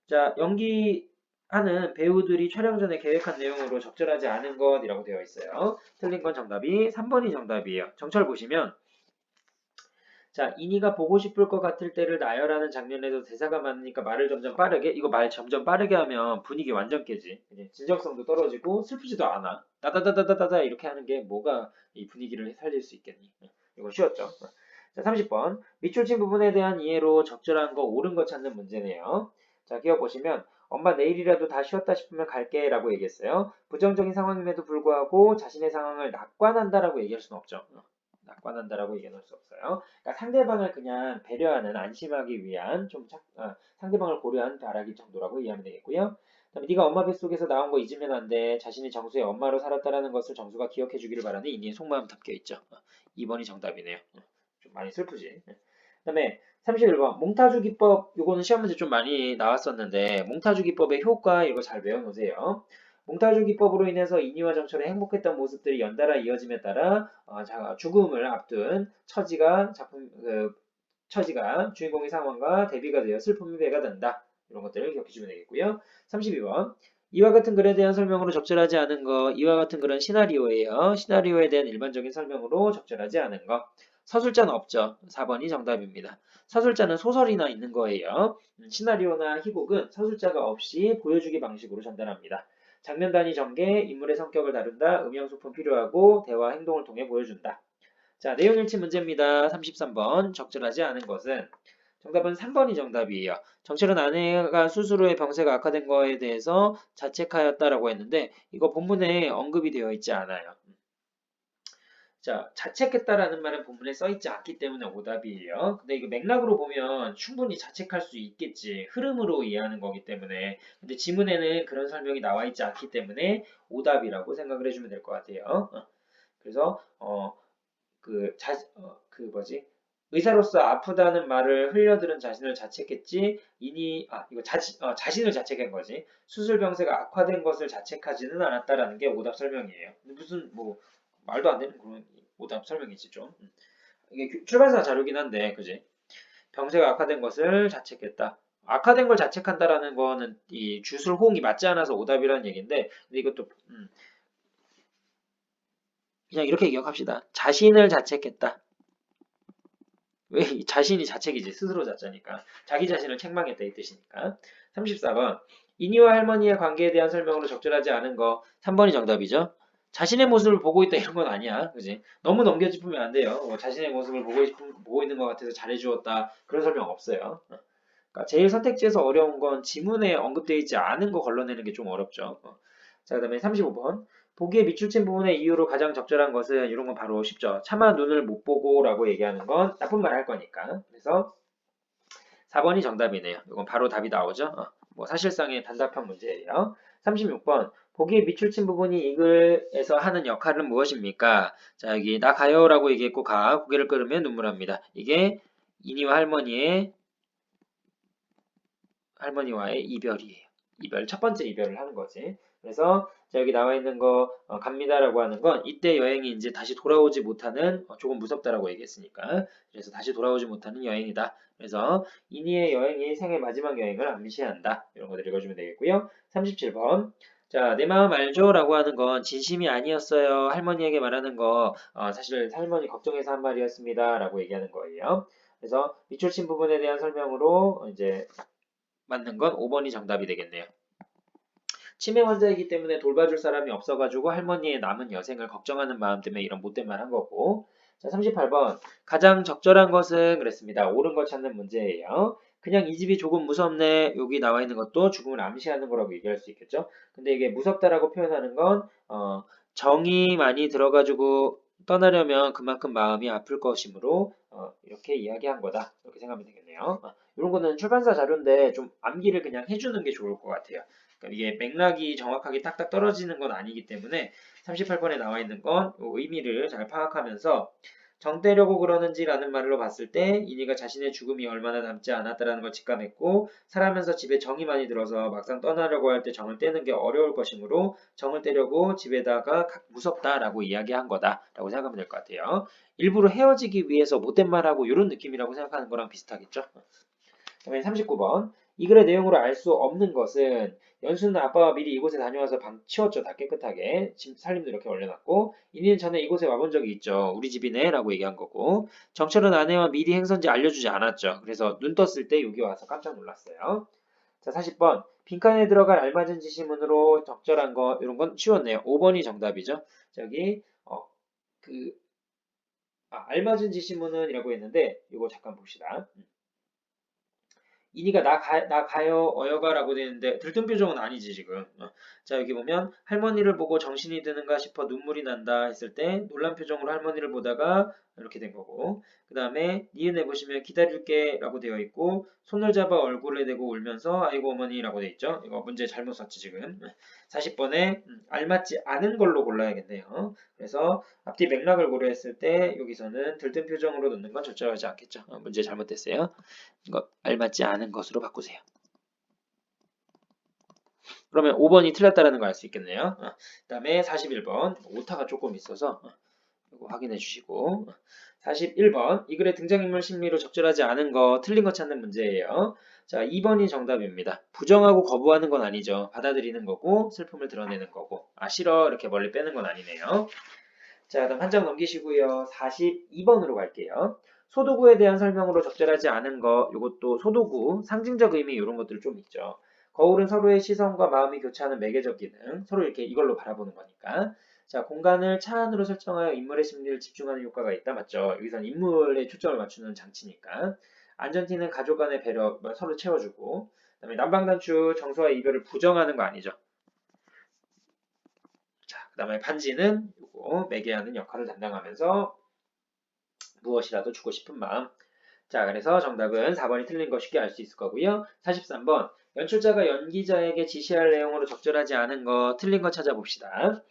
자 연기하는 배우들이 촬영 전에 계획한 내용으로 적절하지 않은 것이라고 되어 있어요. 틀린 건 정답이 3번이 정답이에요. 정찰 보시면 자, 이니가 보고 싶을 것 같을 때를 나열하는 장면에도 대사가 많으니까 말을 점점 빠르게, 이거 말 점점 빠르게 하면 분위기 완전 깨지. 그냥 진정성도 떨어지고 슬프지도 않아. 따다다다다다다 이렇게 하는 게 뭐가 이 분위기를 살릴 수 있겠니? 이거 쉬웠죠? 자, 30번. 밑줄 친 부분에 대한 이해로 적절한 거, 옳은 거 찾는 문제네요. 자, 기억 보시면 엄마 내일이라도 다 쉬었다 싶으면 갈게 라고 얘기했어요. 부정적인 상황임에도 불구하고 자신의 상황을 낙관한다라고 얘기할 수는 없죠. 낙관한다라고 얘기할 수 없어요. 그러니까 상대방을 그냥 배려하는 안심하기 위한 상대방을 고려한 바라기 정도라고 이해하면 되겠고요. 그다음에 네가 엄마 뱃속에서 나온 거 잊으면 안 돼. 자신이 정수의 엄마로 살았다라는 것을 정수가 기억해 주기를 바라는 이니의 속마음 담겨 있죠. 2번이 정답이네요. 좀 많이 슬프지. 그다음에 31번 몽타주 기법 요거는 시험 문제 좀 많이 나왔었는데 몽타주 기법의 효과 이거 잘 외워놓으세요. 몽타주 기법으로 인해서 이니와 정철의 행복했던 모습들이 연달아 이어짐에 따라 죽음을 앞둔 처지가 주인공의 상황과 대비가 되어 슬픔이 배가 된다. 이런 것들을 기억해주면 되겠고요. 32번 이와 같은 글에 대한 설명으로 적절하지 않은 거 이와 같은 글은 시나리오예요. 시나리오에 대한 일반적인 설명으로 적절하지 않은 거 서술자는 없죠. 4번이 정답입니다. 서술자는 소설이나 있는 거예요. 시나리오나 희곡은 서술자가 없이 보여주기 방식으로 전달합니다. 장면 단위 전개, 인물의 성격을 다룬다, 음영 소품 필요하고 대화 행동을 통해 보여준다. 자, 내용 일치 문제입니다. 33번. 적절하지 않은 것은 정답은 3번이 정답이에요. 정철은 아내가 수술 후에 병세가 악화된 거에 대해서 자책하였다라고 했는데 이거 본문에 언급이 되어 있지 않아요. 자, 자책했다라는 말은 본문에 써 있지 않기 때문에 오답이에요. 근데 이거 맥락으로 보면 충분히 자책할 수 있겠지. 흐름으로 이해하는 거기 때문에. 근데 지문에는 그런 설명이 나와 있지 않기 때문에 오답이라고 생각을 해주면 될 것 같아요. 그래서 의사로서 아프다는 말을 흘려들은 자신을 자책했지 자신을 자책한 거지 수술 병세가 악화된 것을 자책하지는 않았다라는 게 오답 설명이에요. 무슨 뭐 말도 안 되는 그런 오답 설명이지 좀. 이게 출판사 자료긴 한데 그지? 병세가 악화된 것을 자책했다. 악화된 걸 자책한다라는 거는 이 주술 호응이 맞지 않아서 오답이라는 얘기인데 근데 이것도 그냥 이렇게 기억합시다. 자신을 자책했다. 왜 자신이 자책이지 스스로 자자니까 자기 자신을 책망했다 이 뜻이니까. 34번 이니와 할머니의 관계에 대한 설명으로 적절하지 않은 거 3번이 정답이죠. 자신의 모습을 보고 있다 이런 건 아니야 그지 너무 넘겨짚으면 안 돼요. 자신의 모습을 보고 있는 것 같아서 잘해주었다 그런 설명 없어요. 그러니까 제일 선택지에서 어려운 건 지문에 언급되어 있지 않은 거 걸러내는 게 좀 어렵죠. 자 그다음에 35번 보기에 밑줄친 부분의 이유로 가장 적절한 것은 이런 건 바로 쉽죠. 차마 눈을 못 보고 라고 얘기하는 건 나쁜 말 할 거니까. 그래서 4번이 정답이네요. 이건 바로 답이 나오죠. 뭐 사실상의 단답형 문제예요. 36번 보기에 밑줄친 부분이 이 글에서 하는 역할은 무엇입니까? 자 여기 나 가요 라고 얘기했고 고개를 끄르면 눈물합니다. 이게 이니와 할머니와의 이별이에요. 첫 번째 이별을 하는 거지. 그래서 여기 나와 있는 거 갑니다라고 하는 건 이때 여행이 이제 다시 돌아오지 못하는 조금 무섭다라고 얘기했으니까 그래서 다시 돌아오지 못하는 여행이다. 그래서 이니의 여행이 생애 마지막 여행을 암시한다. 이런 것들 읽어주면 되겠고요. 37번 자, 내 마음 알죠? 라고 하는 건 진심이 아니었어요. 할머니에게 말하는 거 사실 할머니 걱정해서 한 말이었습니다. 라고 얘기하는 거예요. 그래서 밑줄 친 부분에 대한 설명으로 이제 맞는 건 5번이 정답이 되겠네요. 치매 환자이기 때문에 돌봐줄 사람이 없어가지고 할머니의 남은 여생을 걱정하는 마음 때문에 이런 못된 말 한 거고. 자, 38번. 가장 적절한 것은 그랬습니다. 옳은 걸 찾는 문제예요. 그냥 이 집이 조금 무섭네. 여기 나와 있는 것도 죽음을 암시하는 거라고 얘기할 수 있겠죠. 근데 이게 무섭다라고 표현하는 건 정이 많이 들어가지고 떠나려면 그만큼 마음이 아플 것이므로 이렇게 이야기한 거다. 이렇게 생각하면 되겠네요. 이런 거는 출판사 자료인데 좀 암기를 그냥 해주는 게 좋을 것 같아요. 그러니까 이게 맥락이 정확하게 딱딱 떨어지는 건 아니기 때문에 38번에 나와 있는 건 의미를 잘 파악하면서 정떼려고 그러는지라는 말로 봤을 때 이니가 자신의 죽음이 얼마나 남지 않았다라는 걸 직감했고 살아면서 집에 정이 많이 들어서 막상 떠나려고 할 때 정을 떼는 게 어려울 것이므로 정을 떼려고 집에다가 무섭다라고 이야기한 거다라고 생각하면 될 것 같아요. 일부러 헤어지기 위해서 못된 말하고 이런 느낌이라고 생각하는 거랑 비슷하겠죠. 그다음에 39번. 이 글의 내용으로 알 수 없는 것은 연수는 아빠와 미리 이곳에 다녀와서 방 치웠죠. 다 깨끗하게. 집 살림도 이렇게 올려놨고 이니는 전에 이곳에 와본 적이 있죠. 우리 집이네 라고 얘기한 거고 정철은 아내와 미리 행선지 알려주지 않았죠. 그래서 눈 떴을 때 여기 와서 깜짝 놀랐어요. 자, 40번. 빈칸에 들어갈 알맞은 지시문으로 적절한 거 이런 건 쉬웠네요. 5번이 정답이죠. 저기 알맞은 지시문은 이라고 했는데 이거 잠깐 봅시다. 이니가 나 가요 어여가라고 되는데 들뜬 표정은 아니지 지금. 자 여기 보면 할머니를 보고 정신이 드는가 싶어 눈물이 난다 했을 때 놀란 표정으로 할머니를 보다가 이렇게 된 거고 그 다음에 니은에 보시면 기다릴게 라고 되어 있고 손을 잡아 얼굴에 대고 울면서 아이고 어머니 라고 되어 있죠. 이거 문제 잘못 썼지 지금. 40번에 알맞지 않은 걸로 골라야겠네요. 그래서 앞뒤 맥락을 고려했을 때 여기서는 들뜬 표정으로 넣는 건 적절하지 않겠죠. 문제 잘못됐어요. 이거 알맞지 않은 것으로 바꾸세요. 그러면 5번이 틀렸다라는 걸 알 수 있겠네요. 그 다음에 41번 오타가 조금 있어서 이거 확인해 주시고 41번 이 글의 등장인물 심리로 적절하지 않은 거 틀린 거 찾는 문제예요. 자 2번이 정답입니다. 부정하고 거부하는 건 아니죠. 받아들이는 거고 슬픔을 드러내는 거고 싫어 이렇게 멀리 빼는 건 아니네요. 자, 그다음 한 장 넘기시고요. 42번으로 갈게요. 소도구에 대한 설명으로 적절하지 않은 거, 이것도 소도구, 상징적 의미 이런 것들 좀 있죠. 거울은 서로의 시선과 마음이 교차하는 매개적 기능, 서로 이렇게 이걸로 바라보는 거니까. 자, 공간을 차 안으로 설정하여 인물의 심리를 집중하는 효과가 있다, 맞죠? 여기서는 인물에 초점을 맞추는 장치니까. 안전티는 가족 간의 배려, 서로 채워주고. 그다음에 난방단추, 정서와 이별을 부정하는 거 아니죠? 자, 그 다음에 반지는 요거 매개하는 역할을 담당하면서 무엇이라도 주고 싶은 마음. 자, 그래서 정답은 4번이 틀린 거 쉽게 알 수 있을 거고요. 43번. 연출자가 연기자에게 지시할 내용으로 적절하지 않은 거, 틀린 거 찾아봅시다.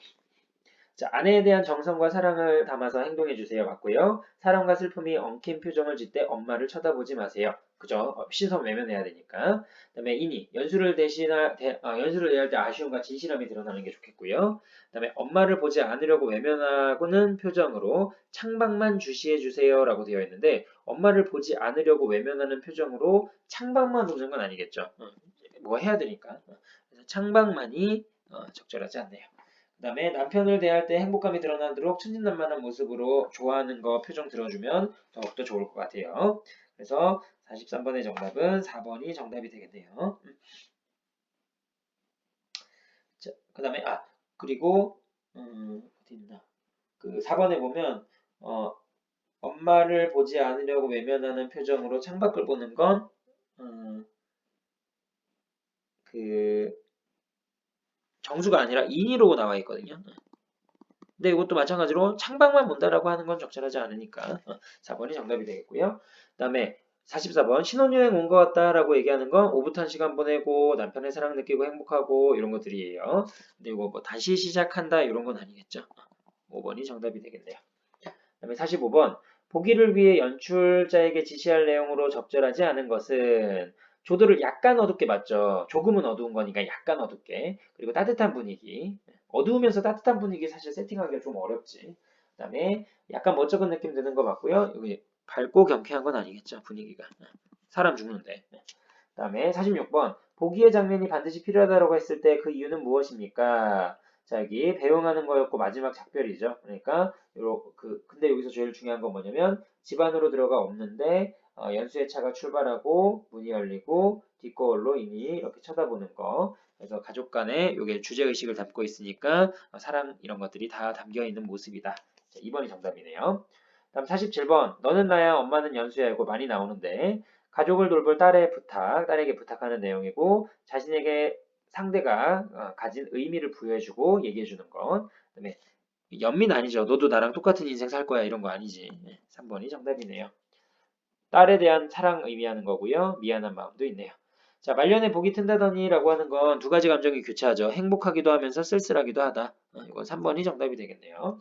자, 아내에 대한 정성과 사랑을 담아서 행동해 주세요. 맞고요. 사랑과 슬픔이 엉킨 표정을 짓때 엄마를 쳐다보지 마세요. 그죠? 시선 외면해야 되니까. 그다음에 이니 연수를 대할 때 아쉬움과 진실함이 드러나는 게 좋겠고요. 그다음에 엄마를 보지 않으려고 외면하고는 표정으로 창밖만 주시해 주세요라고 되어 있는데 엄마를 보지 않으려고 외면하는 표정으로 창밖만 보는 건 아니겠죠. 뭐 해야 되니까. 그래서 창밖만이 적절하지 않네요. 그 다음에 남편을 대할 때 행복감이 드러나도록 천진난만한 모습으로 좋아하는 거 표정 들어주면 더욱더 좋을 것 같아요. 그래서 43번의 정답은 4번이 정답이 되겠네요. 자, 그 다음에 그리고 어디 있나? 그 4번에 보면 엄마를 보지 않으려고 외면하는 표정으로 창밖을 보는 건 그 정수가 아니라 인이로 나와 있거든요. 근데 이것도 마찬가지로 창밖만 본다라고 하는 건 적절하지 않으니까 4번이 정답이 되겠고요. 그 다음에 44번 신혼여행 온 것 같다라고 얘기하는 건 오붓한 시간 보내고 남편의 사랑 느끼고 행복하고 이런 것들이에요. 근데 이거 뭐 다시 시작한다 이런 건 아니겠죠. 5번이 정답이 되겠네요. 그 다음에 45번 보기를 위해 연출자에게 지시할 내용으로 적절하지 않은 것은 조도를 약간 어둡게 봤죠. 조금은 어두운 거니까 약간 어둡게. 그리고 따뜻한 분위기. 어두우면서 따뜻한 분위기 사실 세팅하기가 좀 어렵지. 그다음에 약간 멋쩍은 느낌 드는 거 맞고요. 여기 밝고 경쾌한 건 아니겠죠. 분위기가. 사람 죽는데. 그다음에 46번. 보기의 장면이 반드시 필요하다고 했을 때 그 이유는 무엇입니까? 자, 여기 배웅하는 거였고 마지막 작별이죠. 그러니까 근데 여기서 제일 중요한 건 뭐냐면 집 안으로 들어가 없는데 연수의 차가 출발하고 문이 열리고 뒷거울로 이미 이렇게 쳐다보는 거. 그래서 가족 간에 이게 주제 의식을 담고 있으니까 사랑 이런 것들이 다 담겨 있는 모습이다. 자, 2번이 정답이네요. 다음 47번. 너는 나야 엄마는 연수야 이거 많이 나오는데 가족을 돌볼 딸에게 부탁하는 내용이고 자신에게 상대가 가진 의미를 부여해주고 얘기해주는 것. 그다음에 연민 아니죠. 너도 나랑 똑같은 인생 살 거야 이런 거 아니지. 3번이 정답이네요. 딸에 대한 사랑 의미하는 거고요. 미안한 마음도 있네요. 자, 말년에 복이 튼다더니 라고 하는 건 두 가지 감정이 교차하죠. 행복하기도 하면서 쓸쓸하기도 하다. 이건 3번이 정답이 되겠네요.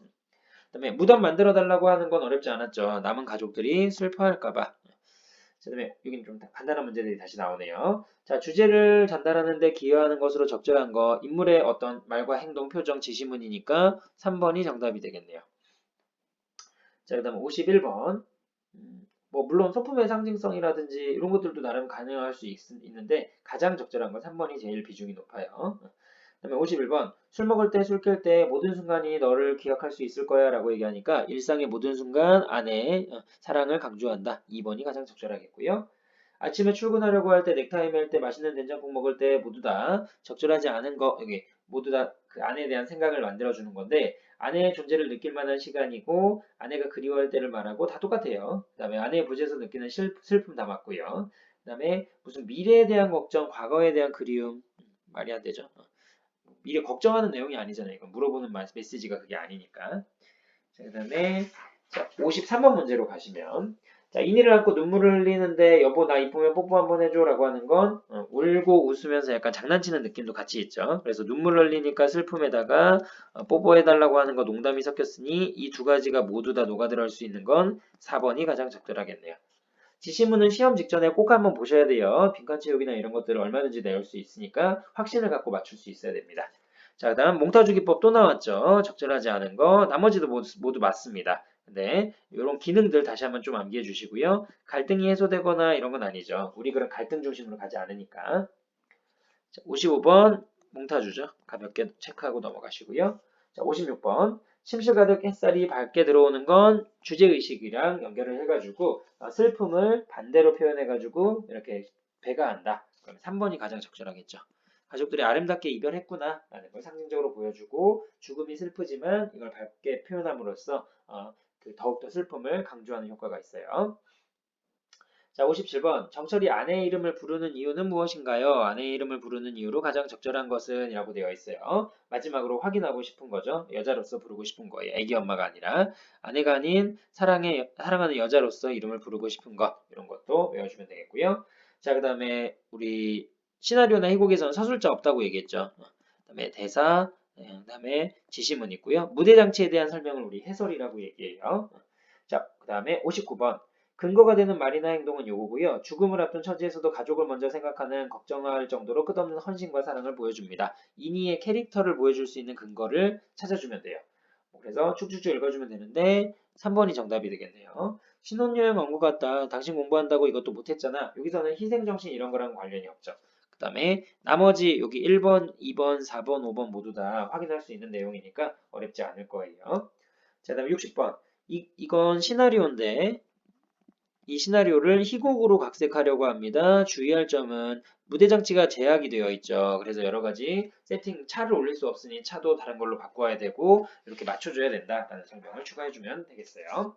그다음에 무덤 만들어 달라고 하는 건 어렵지 않았죠. 남은 가족들이 슬퍼할까봐. 그다음에 여기는 좀 간단한 문제들이 다시 나오네요. 자, 주제를 전달하는데 기여하는 것으로 적절한 거, 인물의 어떤 말과 행동, 표정, 지시문이니까 3번이 정답이 되겠네요. 자, 그다음에 51번. 뭐 물론 소품의 상징성이라든지 이런 것들도 나름 가능할 수 있는데 가장 적절한 건 3번이 제일 비중이 높아요. 그다음에 51번. 술 먹을 때, 술 깰 때 모든 순간이 너를 기억할 수 있을 거야 라고 얘기하니까 일상의 모든 순간 아내의 사랑을 강조한다. 2번이 가장 적절하겠고요. 아침에 출근하려고 할 때, 넥타이 맬 때, 맛있는 된장국 먹을 때 모두 다 적절하지 않은 거, 여기 모두 다 그 아내에 대한 생각을 만들어주는 건데 아내의 존재를 느낄 만한 시간이고 아내가 그리워할 때를 말하고 다 똑같아요. 그 다음에 아내의 부재에서 느끼는 슬픔 다 맞고요. 그 다음에 무슨 미래에 대한 걱정, 과거에 대한 그리움 말이 안 되죠. 미래 걱정하는 내용이 아니잖아요. 이건 물어보는 메시지가 그게 아니니까. 자, 그 다음에 53번 문제로 가시면 자, 이니를 안고 눈물을 흘리는데 여보 나 이쁘면 뽀뽀 한번 해줘라고 하는 건 울고 웃으면서 약간 장난치는 느낌도 같이 있죠. 그래서 눈물 흘리니까 슬픔에다가 뽀뽀해달라고 하는 거 농담이 섞였으니 이 두 가지가 모두 다 녹아들어갈 수 있는 건 4번이 가장 적절하겠네요. 지시문은 시험 직전에 꼭 한번 보셔야 돼요. 빈칸 채우기나 이런 것들을 얼마든지 내올 수 있으니까 확신을 갖고 맞출 수 있어야 됩니다. 자, 그다음 몽타주기법 또 나왔죠. 적절하지 않은 거 나머지도 모두 맞습니다. 근데 이런 기능들 다시 한번 좀 암기해 주시고요. 갈등이 해소되거나 이런 건 아니죠. 우리 그런 갈등 중심으로 가지 않으니까. 자, 55번 몽타주죠. 가볍게 체크하고 넘어가시고요. 자, 56번 침실 가득 햇살이 밝게 들어오는 건 주제의식이랑 연결을 해가지고 슬픔을 반대로 표현해가지고 이렇게 배가한다. 그럼 3번이 가장 적절하겠죠. 가족들이 아름답게 이별했구나 라는 걸 상징적으로 보여주고 죽음이 슬프지만 이걸 밝게 표현함으로써 더욱더 슬픔을 강조하는 효과가 있어요. 자, 57번. 정철이 아내의 이름을 부르는 이유는 무엇인가요? 아내의 이름을 부르는 이유로 가장 적절한 것은? 이라고 되어 있어요. 마지막으로 확인하고 싶은 거죠. 여자로서 부르고 싶은 거예요. 애기 엄마가 아니라. 아내가 아닌 사랑하는 여자로서 이름을 부르고 싶은 것. 이런 것도 외워주면 되겠고요. 자, 그 다음에 우리 시나리오나 희곡에서는 서술자 없다고 얘기했죠. 그 다음에 대사, 그 다음에 지시문 있고요. 무대 장치에 대한 설명을 우리 해설이라고 얘기해요. 자, 그 다음에 59번. 근거가 되는 말이나 행동은 요거고요. 죽음을 앞둔 처지에서도 가족을 먼저 생각하는 걱정할 정도로 끝없는 헌신과 사랑을 보여줍니다. 이니의 캐릭터를 보여줄 수 있는 근거를 찾아주면 돼요. 그래서 쭉쭉쭉 읽어주면 되는데 3번이 정답이 되겠네요. 신혼여행 온 것 같다. 당신 공부한다고 이것도 못했잖아. 여기서는 희생정신 이런 거랑 관련이 없죠. 그 다음에 나머지 여기 1번, 2번, 4번, 5번 모두 다 확인할 수 있는 내용이니까 어렵지 않을 거예요. 자, 다음에 60번. 이건 시나리오인데 이 시나리오를 희곡으로 각색하려고 합니다. 주의할 점은 무대 장치가 제약이 되어 있죠. 그래서 여러 가지 세팅, 차를 올릴 수 없으니 차도 다른 걸로 바꿔야 되고 이렇게 맞춰줘야 된다라는 설명을 추가해주면 되겠어요.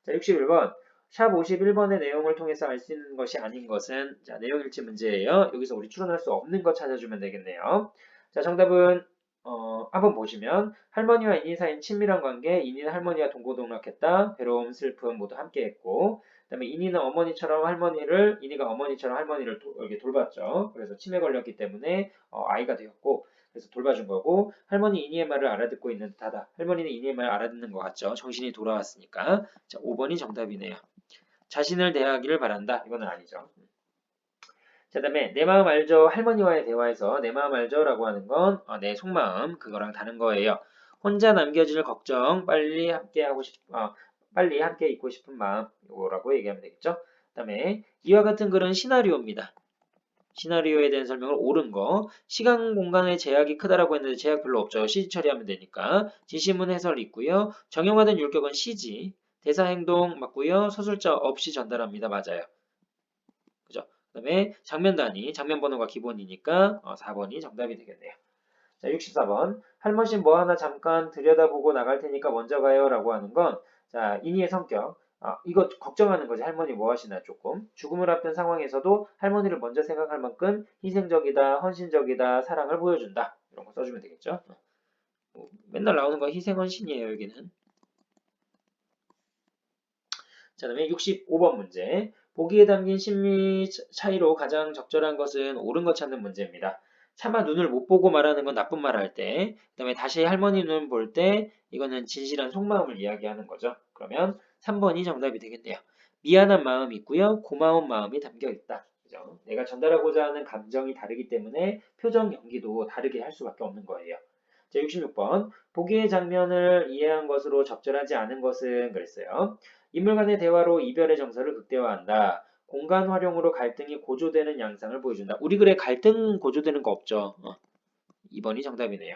자, 61번. 샵 51번의 내용을 통해서 알 수 있는 것이 아닌 것은 자, 내용 일치 문제예요. 여기서 우리 추론할 수 없는 것 찾아주면 되겠네요. 자, 정답은 한번 보시면 할머니와 이니 사이인 친밀한 관계, 이니는 할머니와 동고동락했다. 괴로움, 슬픔 모두 함께했고 그다음에 이니는 이니가 어머니처럼 할머니를 이렇게 돌봤죠. 그래서 치매 걸렸기 때문에 아이가 되었고 그래서 돌봐준 거고 할머니 이니의 말을 알아듣고 있는 듯하다. 할머니는 이니의 말을 알아듣는 것 같죠. 정신이 돌아왔으니까. 자, 5번이 정답이네요. 자신을 대하기를 바란다. 이거는 아니죠. 자, 그다음에 내 마음 알죠? 할머니와의 대화에서 내 마음 알죠라고 하는 건 내 속마음 그거랑 다른 거예요. 혼자 남겨질 걱정, 빨리 함께 있고 싶은 마음 이거라고 얘기하면 되겠죠. 그다음에 이와 같은 글은 시나리오입니다. 시나리오에 대한 설명을 옳은 거. 시간 공간의 제약이 크다라고 했는데 제약 별로 없죠. CG 처리하면 되니까. 지시문 해설 있고요. 정형화된 율격은 CG. 대사 행동 맞고요. 서술자 없이 전달합니다. 맞아요. 그죠? 그다음에 장면 단위, 장면 번호가 기본이니까 4번이 정답이 되겠네요. 자, 64번. 할머니 뭐 하나 잠깐 들여다보고 나갈 테니까 먼저 가요 라고 하는 건 자, 인의의 성격. 이거 걱정하는 거지. 할머니 뭐 하시나 조금. 죽음을 앞둔 상황에서도 할머니를 먼저 생각할 만큼 희생적이다, 헌신적이다, 사랑을 보여준다. 이런 거 써주면 되겠죠. 맨날 나오는 거 희생헌신이에요, 여기는. 자, 다음에 65번 문제. 보기에 담긴 심리 차이로 가장 적절한 것은 옳은 것 찾는 문제입니다. 차마 눈을 못 보고 말하는 건 나쁜 말 할 때, 그 다음에 다시 할머니 눈 볼 때, 이거는 진실한 속마음을 이야기하는 거죠. 그러면 3번이 정답이 되겠네요. 미안한 마음이 있고요. 고마운 마음이 담겨 있다. 그죠? 내가 전달하고자 하는 감정이 다르기 때문에 표정 연기도 다르게 할 수밖에 없는 거예요. 자, 66번. 보기의 장면을 이해한 것으로 적절하지 않은 것은 그랬어요. 인물 간의 대화로 이별의 정서를 극대화한다. 공간 활용으로 갈등이 고조되는 양상을 보여준다. 우리 글에 갈등 고조되는 거 없죠. 2번이 정답이네요.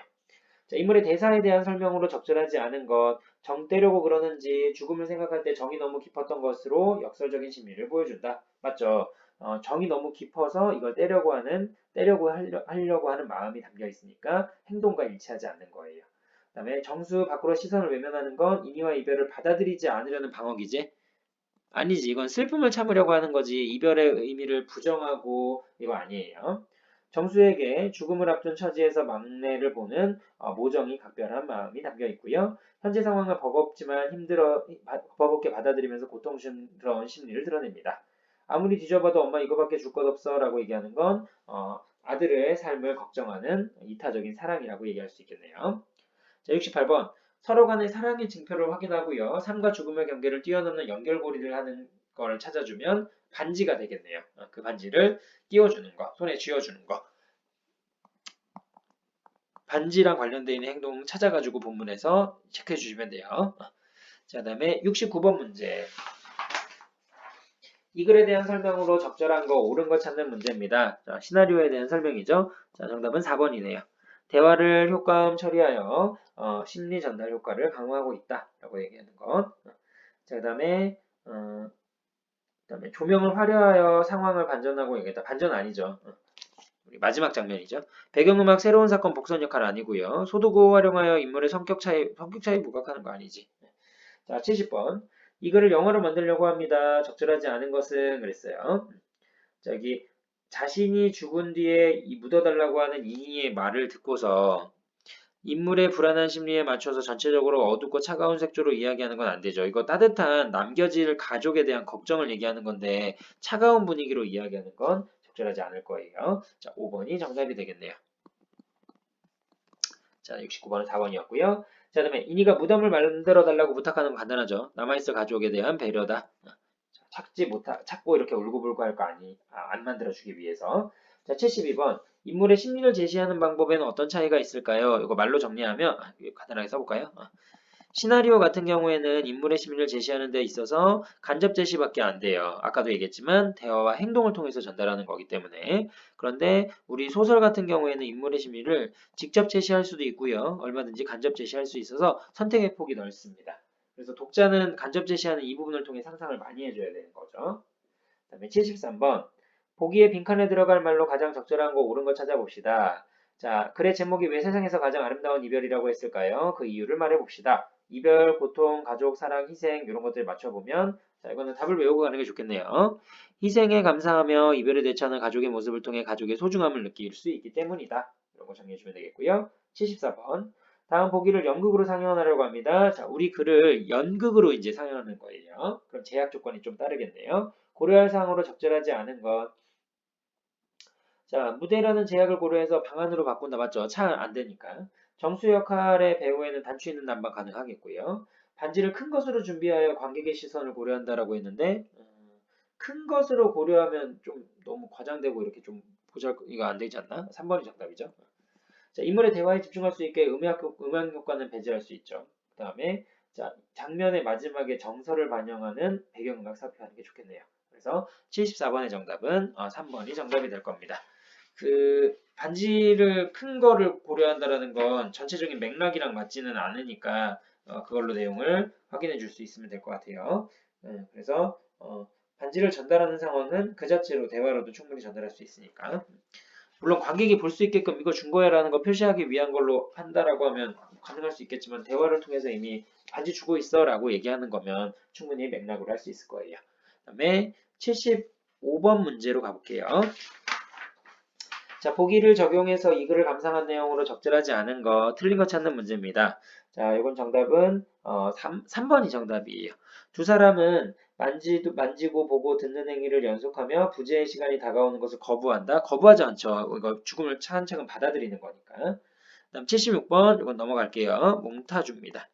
자, 인물의 대사에 대한 설명으로 적절하지 않은 것, 정 떼려고 그러는지 죽음을 생각할 때 정이 너무 깊었던 것으로 역설적인 심리를 보여준다. 맞죠? 정이 너무 깊어서 이걸 떼려고 하려고 하는 마음이 담겨 있으니까 행동과 일치하지 않는 거예요. 그다음에 정수 밖으로 시선을 외면하는 건 인이와 이별을 받아들이지 않으려는 방어기제? 아니지. 이건 슬픔을 참으려고 하는 거지. 이별의 의미를 부정하고 이거 아니에요. 정수에게 죽음을 앞둔 처지에서 막내를 보는 모정이 각별한 마음이 담겨 있고요. 현재 상황을 버겁게 받아들이면서 고통스러운 심리를 드러냅니다. 아무리 뒤져봐도 엄마 이거밖에 줄 것 없어 라고 얘기하는 건 아들의 삶을 걱정하는 이타적인 사랑이라고 얘기할 수 있겠네요. 자, 68번. 서로 간의 사랑의 징표를 확인하고요. 삶과 죽음의 경계를 뛰어넘는 연결고리를 하는 걸 찾아주면 반지가 되겠네요. 그 반지를 끼워주는 거, 손에 쥐어주는 거. 반지랑 관련되어 있는 행동 찾아가지고 본문에서 체크해 주시면 돼요. 자, 다음에 69번 문제. 이 글에 대한 설명으로 적절한 거, 옳은 거 찾는 문제입니다. 자, 시나리오에 대한 설명이죠. 자, 정답은 4번이네요. 대화를 효과음 처리하여 심리 전달 효과를 강화하고 있다 라고 얘기하는 것. 자, 그다음에 조명을 화려하여 상황을 반전하고 얘기했다. 반전 아니죠. 우리 마지막 장면이죠. 배경음악 새로운 사건 복선 역할 아니고요. 소도구 활용하여 인물의 성격 차이 부각하는 거 아니지. 자, 70번. 이 글을 영어로 만들려고 합니다. 적절하지 않은 것은 그랬어요. 저기 자신이 죽은 뒤에 묻어달라고 하는 이니의 말을 듣고서 인물의 불안한 심리에 맞춰서 전체적으로 어둡고 차가운 색조로 이야기하는 건 안 되죠. 이거 따뜻한 남겨질 가족에 대한 걱정을 얘기하는 건데 차가운 분위기로 이야기하는 건 적절하지 않을 거예요. 자, 5번이 정답이 되겠네요. 자, 69번은 4번이었고요. 자, 그다음에 이니가 무덤을 만들어 달라고 부탁하는 건 간단하죠. 남아있을 가족에 대한 배려다. 찾고 이렇게 울고불고 할 거 안 만들어주기 위해서. 자, 72번. 인물의 심리를 제시하는 방법에는 어떤 차이가 있을까요? 이거 말로 정리하면, 간단하게 써볼까요? 시나리오 같은 경우에는 인물의 심리를 제시하는 데 있어서 간접 제시밖에 안 돼요. 아까도 얘기했지만 대화와 행동을 통해서 전달하는 거기 때문에. 그런데 우리 소설 같은 경우에는 인물의 심리를 직접 제시할 수도 있고요. 얼마든지 간접 제시할 수 있어서 선택의 폭이 넓습니다. 그래서 독자는 간접 제시하는 이 부분을 통해 상상을 많이 해줘야 되는 거죠. 그다음에 73번. 보기에 빈칸에 들어갈 말로 가장 적절한 거 옳은 거 찾아봅시다. 자, 글의 제목이 왜 세상에서 가장 아름다운 이별이라고 했을까요? 그 이유를 말해봅시다. 이별, 고통, 가족, 사랑, 희생 이런 것들 맞춰보면 자, 이거는 답을 외우고 가는 게 좋겠네요. 희생에 감사하며 이별에 대처하는 가족의 모습을 통해 가족의 소중함을 느낄 수 있기 때문이다. 이런 거 정리해주면 되겠고요. 74번. 다음 보기를 연극으로 상영하려고 합니다. 자, 우리 글을 연극으로 이제 상영하는 거예요. 그럼 제약 조건이 좀 따르겠네요. 고려할 사항으로 적절하지 않은 것. 자, 무대라는 제약을 고려해서 방안으로 바꾼다. 맞죠? 차 안 되니까. 정수 역할의 배우에는 단추 있는 난방 가능하겠고요. 반지를 큰 것으로 준비하여 관객의 시선을 고려한다라고 했는데 큰 것으로 고려하면 좀 너무 과장되고 이렇게 좀 이거 안 되지 않나? 3번이 정답이죠. 자, 인물의 대화에 집중할 수 있게 음악 효과는 배제할 수 있죠. 그 다음에 자, 장면의 마지막에 정서를 반영하는 배경음악 삽입하는 게 좋겠네요. 그래서 74번의 정답은 3번이 정답이 될 겁니다. 그 반지를 큰 거를 고려한다라는 건 전체적인 맥락이랑 맞지는 않으니까 그걸로 내용을 확인해 줄 수 있으면 될 것 같아요. 그래서 반지를 전달하는 상황은 그 자체로 대화로도 충분히 전달할 수 있으니까. 물론 관객이 볼 수 있게끔 이거 준 거야라는 거 표시하기 위한 걸로 한다라고 하면 가능할 수 있겠지만 대화를 통해서 이미 반지 주고 있어라고 얘기하는 거면 충분히 맥락으로 할 수 있을 거예요. 그다음에 75번 문제로 가볼게요. 자, 보기를 적용해서 이 글을 감상한 내용으로 적절하지 않은 거, 틀린 거 찾는 문제입니다. 자, 이건 정답은 3번이 정답이에요. 두 사람은 만지고 보고 듣는 행위를 연속하며 부재의 시간이 다가오는 것을 거부한다. 거부하지 않죠. 이거 죽음을 차근차근 받아들이는 거니까. 그다음 76번 이건 넘어갈게요. 몽타주입니다.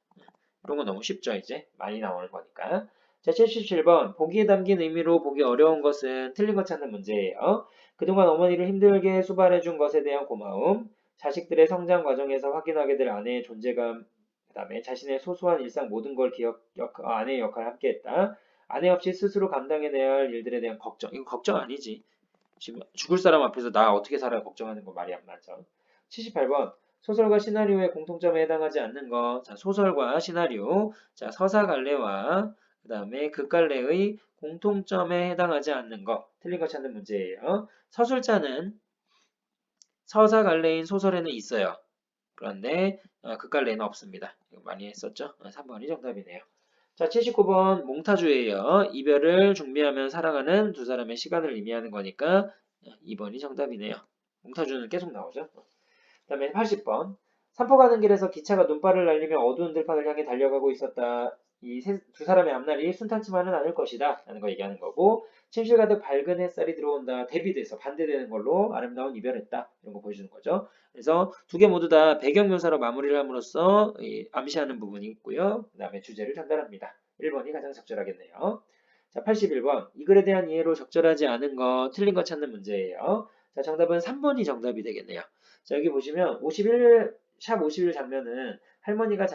이런 거 너무 쉽죠, 이제. 많이 나오는 거니까. 자, 77번. 보기에 담긴 의미로 보기 어려운 것은 틀린 것 찾는 문제예요. 그동안 어머니를 힘들게 수발해준 것에 대한 고마움, 자식들의 성장 과정에서 확인하게 될 아내의 존재감, 그 다음에 자신의 소소한 일상 모든 걸 아내의 역할을 함께했다. 아내 없이 스스로 감당해내야 할 일들에 대한 걱정. 이거 걱정 아니지. 지금 죽을 사람 앞에서 나 어떻게 살아 걱정하는 거 말이 안 맞아. 78번. 소설과 시나리오의 공통점에 해당하지 않는 것. 자, 소설과 시나리오. 자, 서사갈래와 그 다음에 극갈래의 공통점에 해당하지 않는 것. 틀린 거 찾는 문제예요. 서술자는 서사갈래인 소설에는 있어요. 그런데 극갈래에는 없습니다. 이거 많이 했었죠? 3번이 정답이네요. 자, 79번 몽타주예요. 이별을 준비하면 살아가는 두 사람의 시간을 의미하는 거니까 2번이 정답이네요. 몽타주는 계속 나오죠. 그 다음에 80번. 산포 가는 길에서 기차가 눈발을 날리며 어두운 들판을 향해 달려가고 있었다. 이 두 사람의 앞날이 순탄치만은 않을 것이다. 라는 거 얘기하는 거고, 침실 가득 밝은 햇살이 들어온다. 대비돼서 반대되는 걸로 아름다운 이별했다. 이런 거 보여주는 거죠. 그래서 두 개 모두 다 배경 묘사로 마무리를 함으로써 암시하는 부분이 있고요. 그 다음에 주제를 전달합니다. 1번이 가장 적절하겠네요. 자, 81번. 이 글에 대한 이해로 적절하지 않은 거, 틀린 거 찾는 문제예요. 자, 정답은 3번이 정답이 되겠네요. 자, 여기 보시면 51 장면은 할머니에게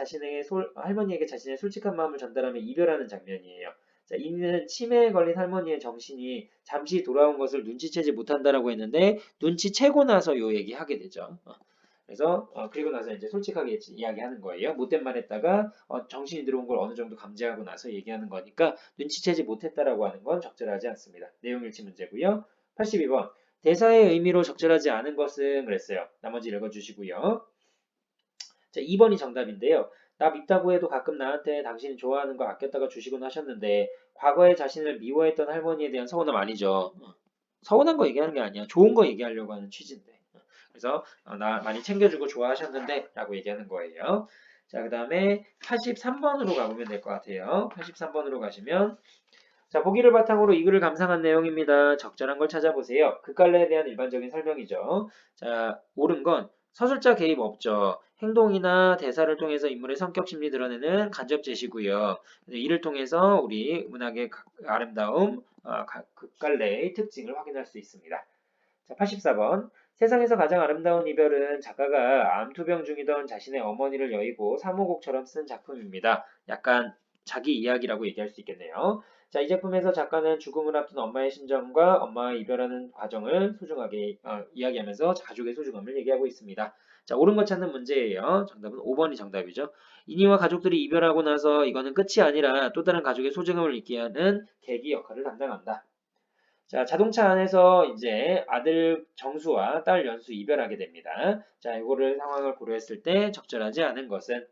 자신의 솔직한 마음을 전달하며 이별하는 장면이에요. 자, 이는 치매에 걸린 할머니의 정신이 잠시 돌아온 것을 눈치채지 못한다라고 했는데 눈치채고 나서 요 얘기하게 되죠. 그래서 그리고 나서 이제 솔직하게 이야기하는 거예요. 못된 말 했다가 정신이 들어온 걸 어느 정도 감지하고 나서 얘기하는 거니까 눈치채지 못했다라고 하는 건 적절하지 않습니다. 내용 일치 문제고요. 82번. 대사의 의미로 적절하지 않은 것은 그랬어요. 나머지 읽어주시고요. 자, 2번이 정답인데요. 나 밉다고 해도 가끔 나한테 당신이 좋아하는 거 아꼈다가 주시곤 하셨는데 과거에 자신을 미워했던 할머니에 대한 서운함 아니죠. 서운한 거 얘기하는 게 아니야. 좋은 거 얘기하려고 하는 취지인데. 그래서 나 많이 챙겨주고 좋아하셨는데 라고 얘기하는 거예요. 자, 그 다음에 83번으로 가보면 될 것 같아요. 83번으로 가시면 자, 보기를 바탕으로 이 글을 감상한 내용입니다. 적절한 걸 찾아보세요. 극갈래에 대한 일반적인 설명이죠. 자, 옳은 건 서술자 개입 없죠. 행동이나 대사를 통해서 인물의 성격 심리 드러내는 간접 제시고요. 이를 통해서 우리 문학의 아름다움, 극갈래의 특징을 확인할 수 있습니다. 자, 84번. 세상에서 가장 아름다운 이별은 작가가 암투병 중이던 자신의 어머니를 여의고 사무곡처럼 쓴 작품입니다. 약간 자기 이야기라고 얘기할 수 있겠네요. 자, 이 작품에서 작가는 죽음을 앞둔 엄마의 심정과 엄마와 이별하는 과정을 소중하게 이야기하면서 가족의 소중함을 얘기하고 있습니다. 자, 옳은 것 찾는 문제예요. 정답은 5번이 정답이죠. 이니와 가족들이 이별하고 나서 이거는 끝이 아니라 또 다른 가족의 소중함을 잊게 하는 계기 역할을 담당한다. 자, 자동차 안에서 이제 아들 정수와 딸 연수 이별하게 됩니다. 자, 이거를 상황을 고려했을 때 적절하지 않은 것은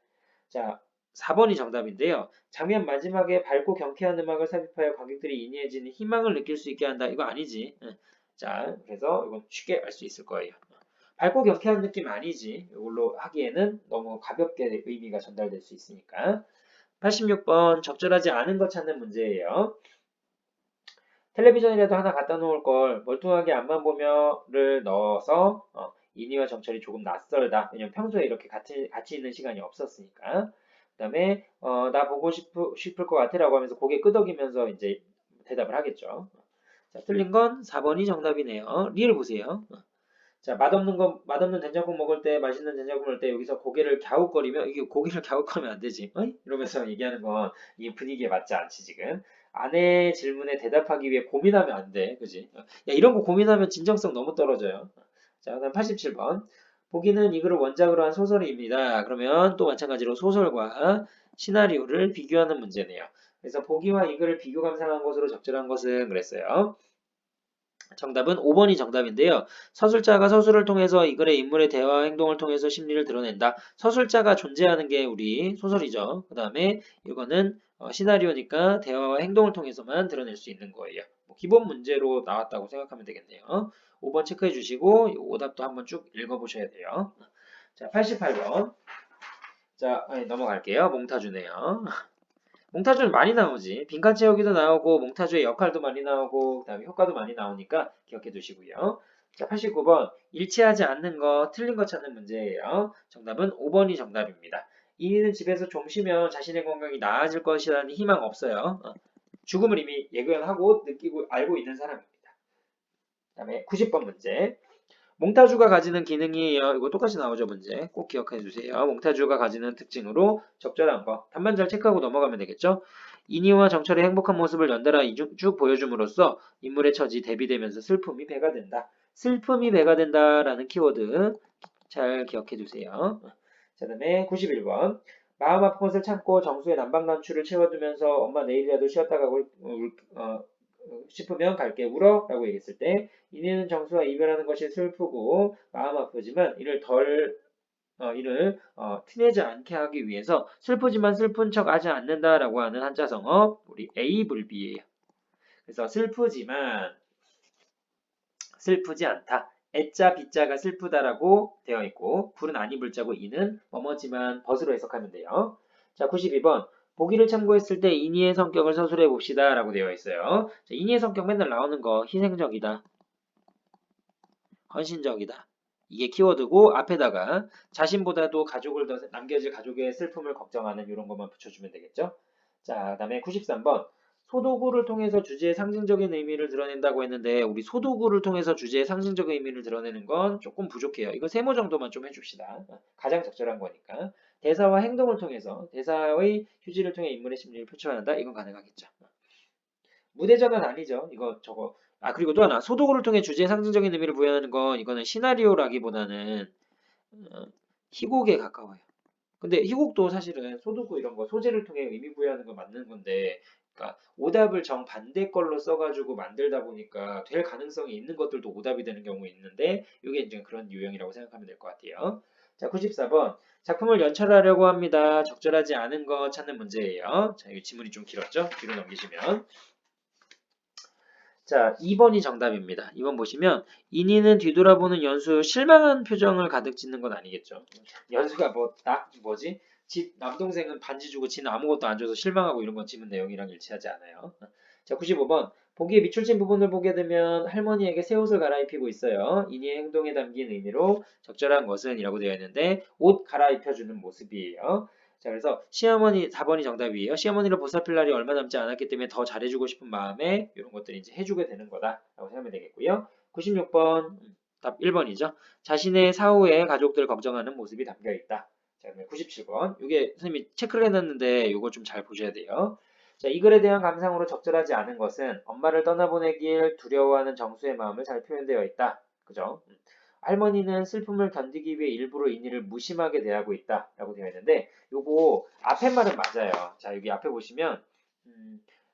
자, 4번이 정답인데요. 장면 마지막에 밝고 경쾌한 음악을 삽입하여 관객들이 인이해지는 희망을 느낄 수 있게 한다. 이거 아니지. 자, 그래서 이건 쉽게 알 수 있을 거예요. 밝고 경쾌한 느낌 아니지. 이걸로 하기에는 너무 가볍게 의미가 전달될 수 있으니까. 86번 적절하지 않은 것 찾는 문제예요. 텔레비전이라도 하나 갖다 놓을 걸 멀뚱하게 앞만 보며를 넣어서 인이와 정철이 조금 낯설다. 왜냐면 평소에 이렇게 같이 있는 시간이 없었으니까. 그 다음에 나 보고 싶을 것 같아라고 하면서 고개 끄덕이면서 이제 대답을 하겠죠. 자, 틀린 건 4번이 정답이네요. 리를 보세요. 자, 맛없는 된장국 먹을 때, 맛있는 된장국 먹을 때 여기서 고개를 갸웃거리며 이게 고개를 갸웃거리면 안 되지. 어이? 이러면서 얘기하는 건 이 분위기에 맞지 않지 지금. 아내의 질문에 대답하기 위해 고민하면 안 돼. 그지? 야, 이런 거 고민하면 진정성 너무 떨어져요. 자, 그다음 87번. 보기는 이 글을 원작으로 한 소설입니다. 그러면 또 마찬가지로 소설과 시나리오를 비교하는 문제네요. 그래서 보기와 이 글을 비교 감상한 것으로 적절한 것은 그랬어요. 정답은 5번이 정답인데요. 서술자가 서술을 통해서 이 글의 인물의 대화와 행동을 통해서 심리를 드러낸다. 서술자가 존재하는 게 우리 소설이죠. 그 다음에 이거는 시나리오니까 대화와 행동을 통해서만 드러낼 수 있는 거예요. 뭐 기본 문제로 나왔다고 생각하면 되겠네요. 5번 체크해 주시고 오답도 한번 쭉 읽어보셔야 돼요. 자, 88번. 자, 넘어갈게요. 몽타주네요. 몽타주는 많이 나오지. 빈칸 채우기도 나오고 몽타주의 역할도 많이 나오고 그다음에 효과도 많이 나오니까 기억해 두시고요. 자, 89번. 일치하지 않는 거, 틀린 거 찾는 문제예요. 정답은 5번이 정답입니다. 이는 집에서 좀 쉬면 자신의 건강이 나아질 것이라는 희망 없어요. 죽음을 이미 예견하고 느끼고 알고 있는 사람입니다. 그다음에 90번 문제. 몽타주가 가지는 기능이에요. 이거 똑같이 나오죠, 문제. 꼭 기억해 주세요. 몽타주가 가지는 특징으로 적절한 거. 답만 잘 체크하고 넘어가면 되겠죠? 이니와 정철의 행복한 모습을 연달아 쭉 보여줌으로써 인물의 처지 대비되면서 슬픔이 배가 된다. 슬픔이 배가 된다라는 키워드 잘 기억해 주세요. 자, 다음에 91번. 마음 아픈 것을 참고 정수의 난방 난추를 채워두면서 엄마 내일이라도 쉬었다 가고 싶으면 갈게 울어 라고 얘기했을 때 이내는 정수와 이별하는 것이 슬프고 마음 아프지만 이를 티내지 않게 하기 위해서 슬프지만 슬픈 척 하지 않는다라고 하는 한자성어 우리 A불비예요. 그래서 슬프지만 슬프지 않다. 애자 비자가 슬프다라고 되어 있고 불은 아니 불자고 이는 뭐뭐지만 벗으로 해석하면 돼요. 자, 92번. 보기를 참고했을 때 인이의 성격을 서술해 봅시다 라고 되어 있어요. 자, 인이의 성격 맨날 나오는 거 희생적이다. 헌신적이다. 이게 키워드고 앞에다가 자신보다도 가족을 더 남겨질 가족의 슬픔을 걱정하는 이런 것만 붙여주면 되겠죠. 자, 그다음에 93번. 소도구를 통해서 주제의 상징적인 의미를 드러낸다고 했는데 우리 소도구를 통해서 주제의 상징적인 의미를 드러내는 건 조금 부족해요. 이거 세모 정도만 좀 해줍시다. 가장 적절한 거니까. 대사와 행동을 통해서 대사의 휴지를 통해 인물의 심리를 표출한다. 이건 가능하겠죠. 무대전은 아니죠. 이거 저거. 아, 그리고 또 하나. 소도구를 통해 주제에 상징적인 의미를 부여하는 건 이거는 시나리오라기보다는 어, 희곡에 가까워요. 근데 희곡도 사실은 소도구 이런 거 소재를 통해 의미 부여하는 거 맞는 건데 그러니까 오답을 정반대 걸로 써가지고 만들다 보니까 될 가능성이 있는 것들도 오답이 되는 경우 있는데 이게 이제 그런 유형이라고 생각하면 될 것 같아요. 자, 94번. 작품을 연출하려고 합니다. 적절하지 않은 거 찾는 문제예요. 자, 이 지문이 좀 길었죠? 뒤로 넘기시면. 자, 2번이 정답입니다. 2번 보시면 인이는 뒤돌아보는 연수 실망한 표정을 가득 짓는 건 아니겠죠. 연수가 뭐지? 집 남동생은 반지 주고 지는 아무것도 안 줘서 실망하고 이런 건 지문 내용이랑 일치하지 않아요. 자, 95번. 보기에 밑줄친 부분을 보게 되면 할머니에게 새 옷을 갈아입히고 있어요. 인이의 행동에 담긴 의미로 적절한 것은 이라고 되어 있는데 옷 갈아입혀주는 모습이에요. 자, 그래서 시어머니 4번이 정답이에요. 시어머니를 보살필 날이 얼마 남지 않았기 때문에 더 잘해주고 싶은 마음에 이런 것들이 이제 해주게 되는 거다라고 생각하면 되겠고요. 96번 답 1번이죠. 자신의 사후에 가족들 걱정하는 모습이 담겨 있다. 자, 그러면 97번. 이게 선생님이 체크를 해놨는데 이거 좀 잘 보셔야 돼요. 자, 이 글에 대한 감상으로 적절하지 않은 것은 엄마를 떠나보내길 두려워하는 정수의 마음을 잘 표현되어 있다. 그죠? 할머니는 슬픔을 견디기 위해 일부러 인이를 무심하게 대하고 있다라고 되어 있는데 요거 앞에 말은 맞아요. 자, 여기 앞에 보시면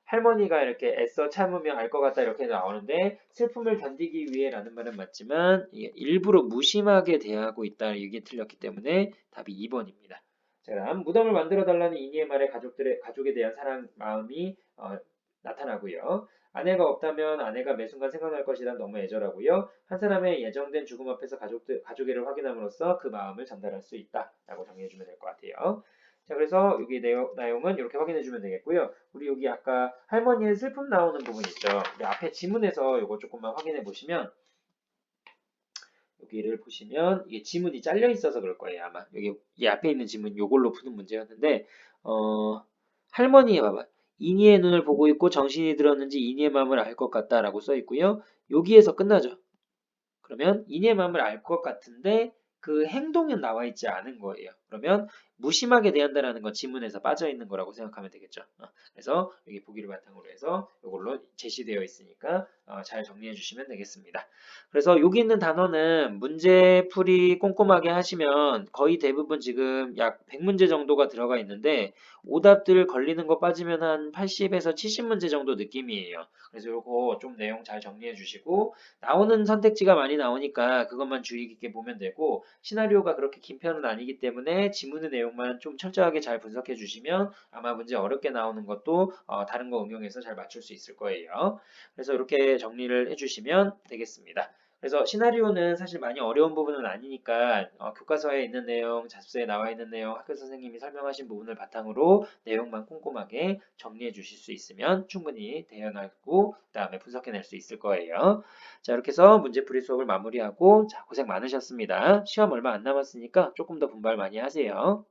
할머니가 이렇게 애써 참으면 알 것 같다 이렇게 나오는데 슬픔을 견디기 위해라는 말은 맞지만 일부러 무심하게 대하고 있다 이게 틀렸기 때문에 답이 2번입니다. 자, 그럼 무덤을 만들어 달라는 인이의 말에 가족에 대한 사랑 마음이 나타나고요. 아내가 없다면 아내가 매 순간 생각날 것이란 너무 애절하고요. 한 사람의 예정된 죽음 앞에서 가족애를 확인함으로써 그 마음을 전달할 수 있다라고 정리해주면 될 것 같아요. 자, 그래서 여기 내용은 이렇게 확인해주면 되겠고요. 우리 여기 아까 할머니의 슬픔 나오는 부분 있죠. 앞에 지문에서 이거 조금만 확인해 보시면 여기를 보시면 이게 지문이 잘려 있어서 그럴 거예요. 아마 여기 이 앞에 있는 지문 요걸로 푸는 문제였는데 할머니 봐봐. 인이의 눈을 보고 있고 정신이 들었는지 인이의 마음을 알 것 같다라고 써 있고요. 여기에서 끝나죠. 그러면 인이의 마음을 알 것 같은데 그 행동은 나와 있지 않은 거예요. 그러면 무심하게 대한다라는 건 지문에서 빠져 있는 거라고 생각하면 되겠죠. 그래서 여기 보기를 바탕으로 해서 이걸로 제시되어 있으니까 잘 정리해 주시면 되겠습니다. 그래서 여기 있는 단어는 문제풀이 꼼꼼하게 하시면 거의 대부분 지금 약 100문제 정도가 들어가 있는데 오답들 걸리는 거 빠지면 한 80에서 70문제 정도 느낌이에요. 그래서 이거 좀 내용 잘 정리해 주시고 나오는 선택지가 많이 나오니까 그것만 주의 깊게 보면 되고 시나리오가 그렇게 긴 편은 아니기 때문에 다음에 지문의 내용만 좀 철저하게 잘 분석해 주시면 아마 문제 어렵게 나오는 것도 다른 거 응용해서 잘 맞출 수 있을 거예요. 그래서 이렇게 정리를 해주시면 되겠습니다. 그래서 시나리오는 사실 많이 어려운 부분은 아니니까 교과서에 있는 내용, 자습서에 나와 있는 내용, 학교 선생님이 설명하신 부분을 바탕으로 내용만 꼼꼼하게 정리해 주실 수 있으면 충분히 대응하고 그다음에 분석해낼 수 있을 거예요. 자, 이렇게 해서 문제풀이 수업을 마무리하고 자, 고생 많으셨습니다. 시험 얼마 안 남았으니까 조금 더 분발 많이 하세요.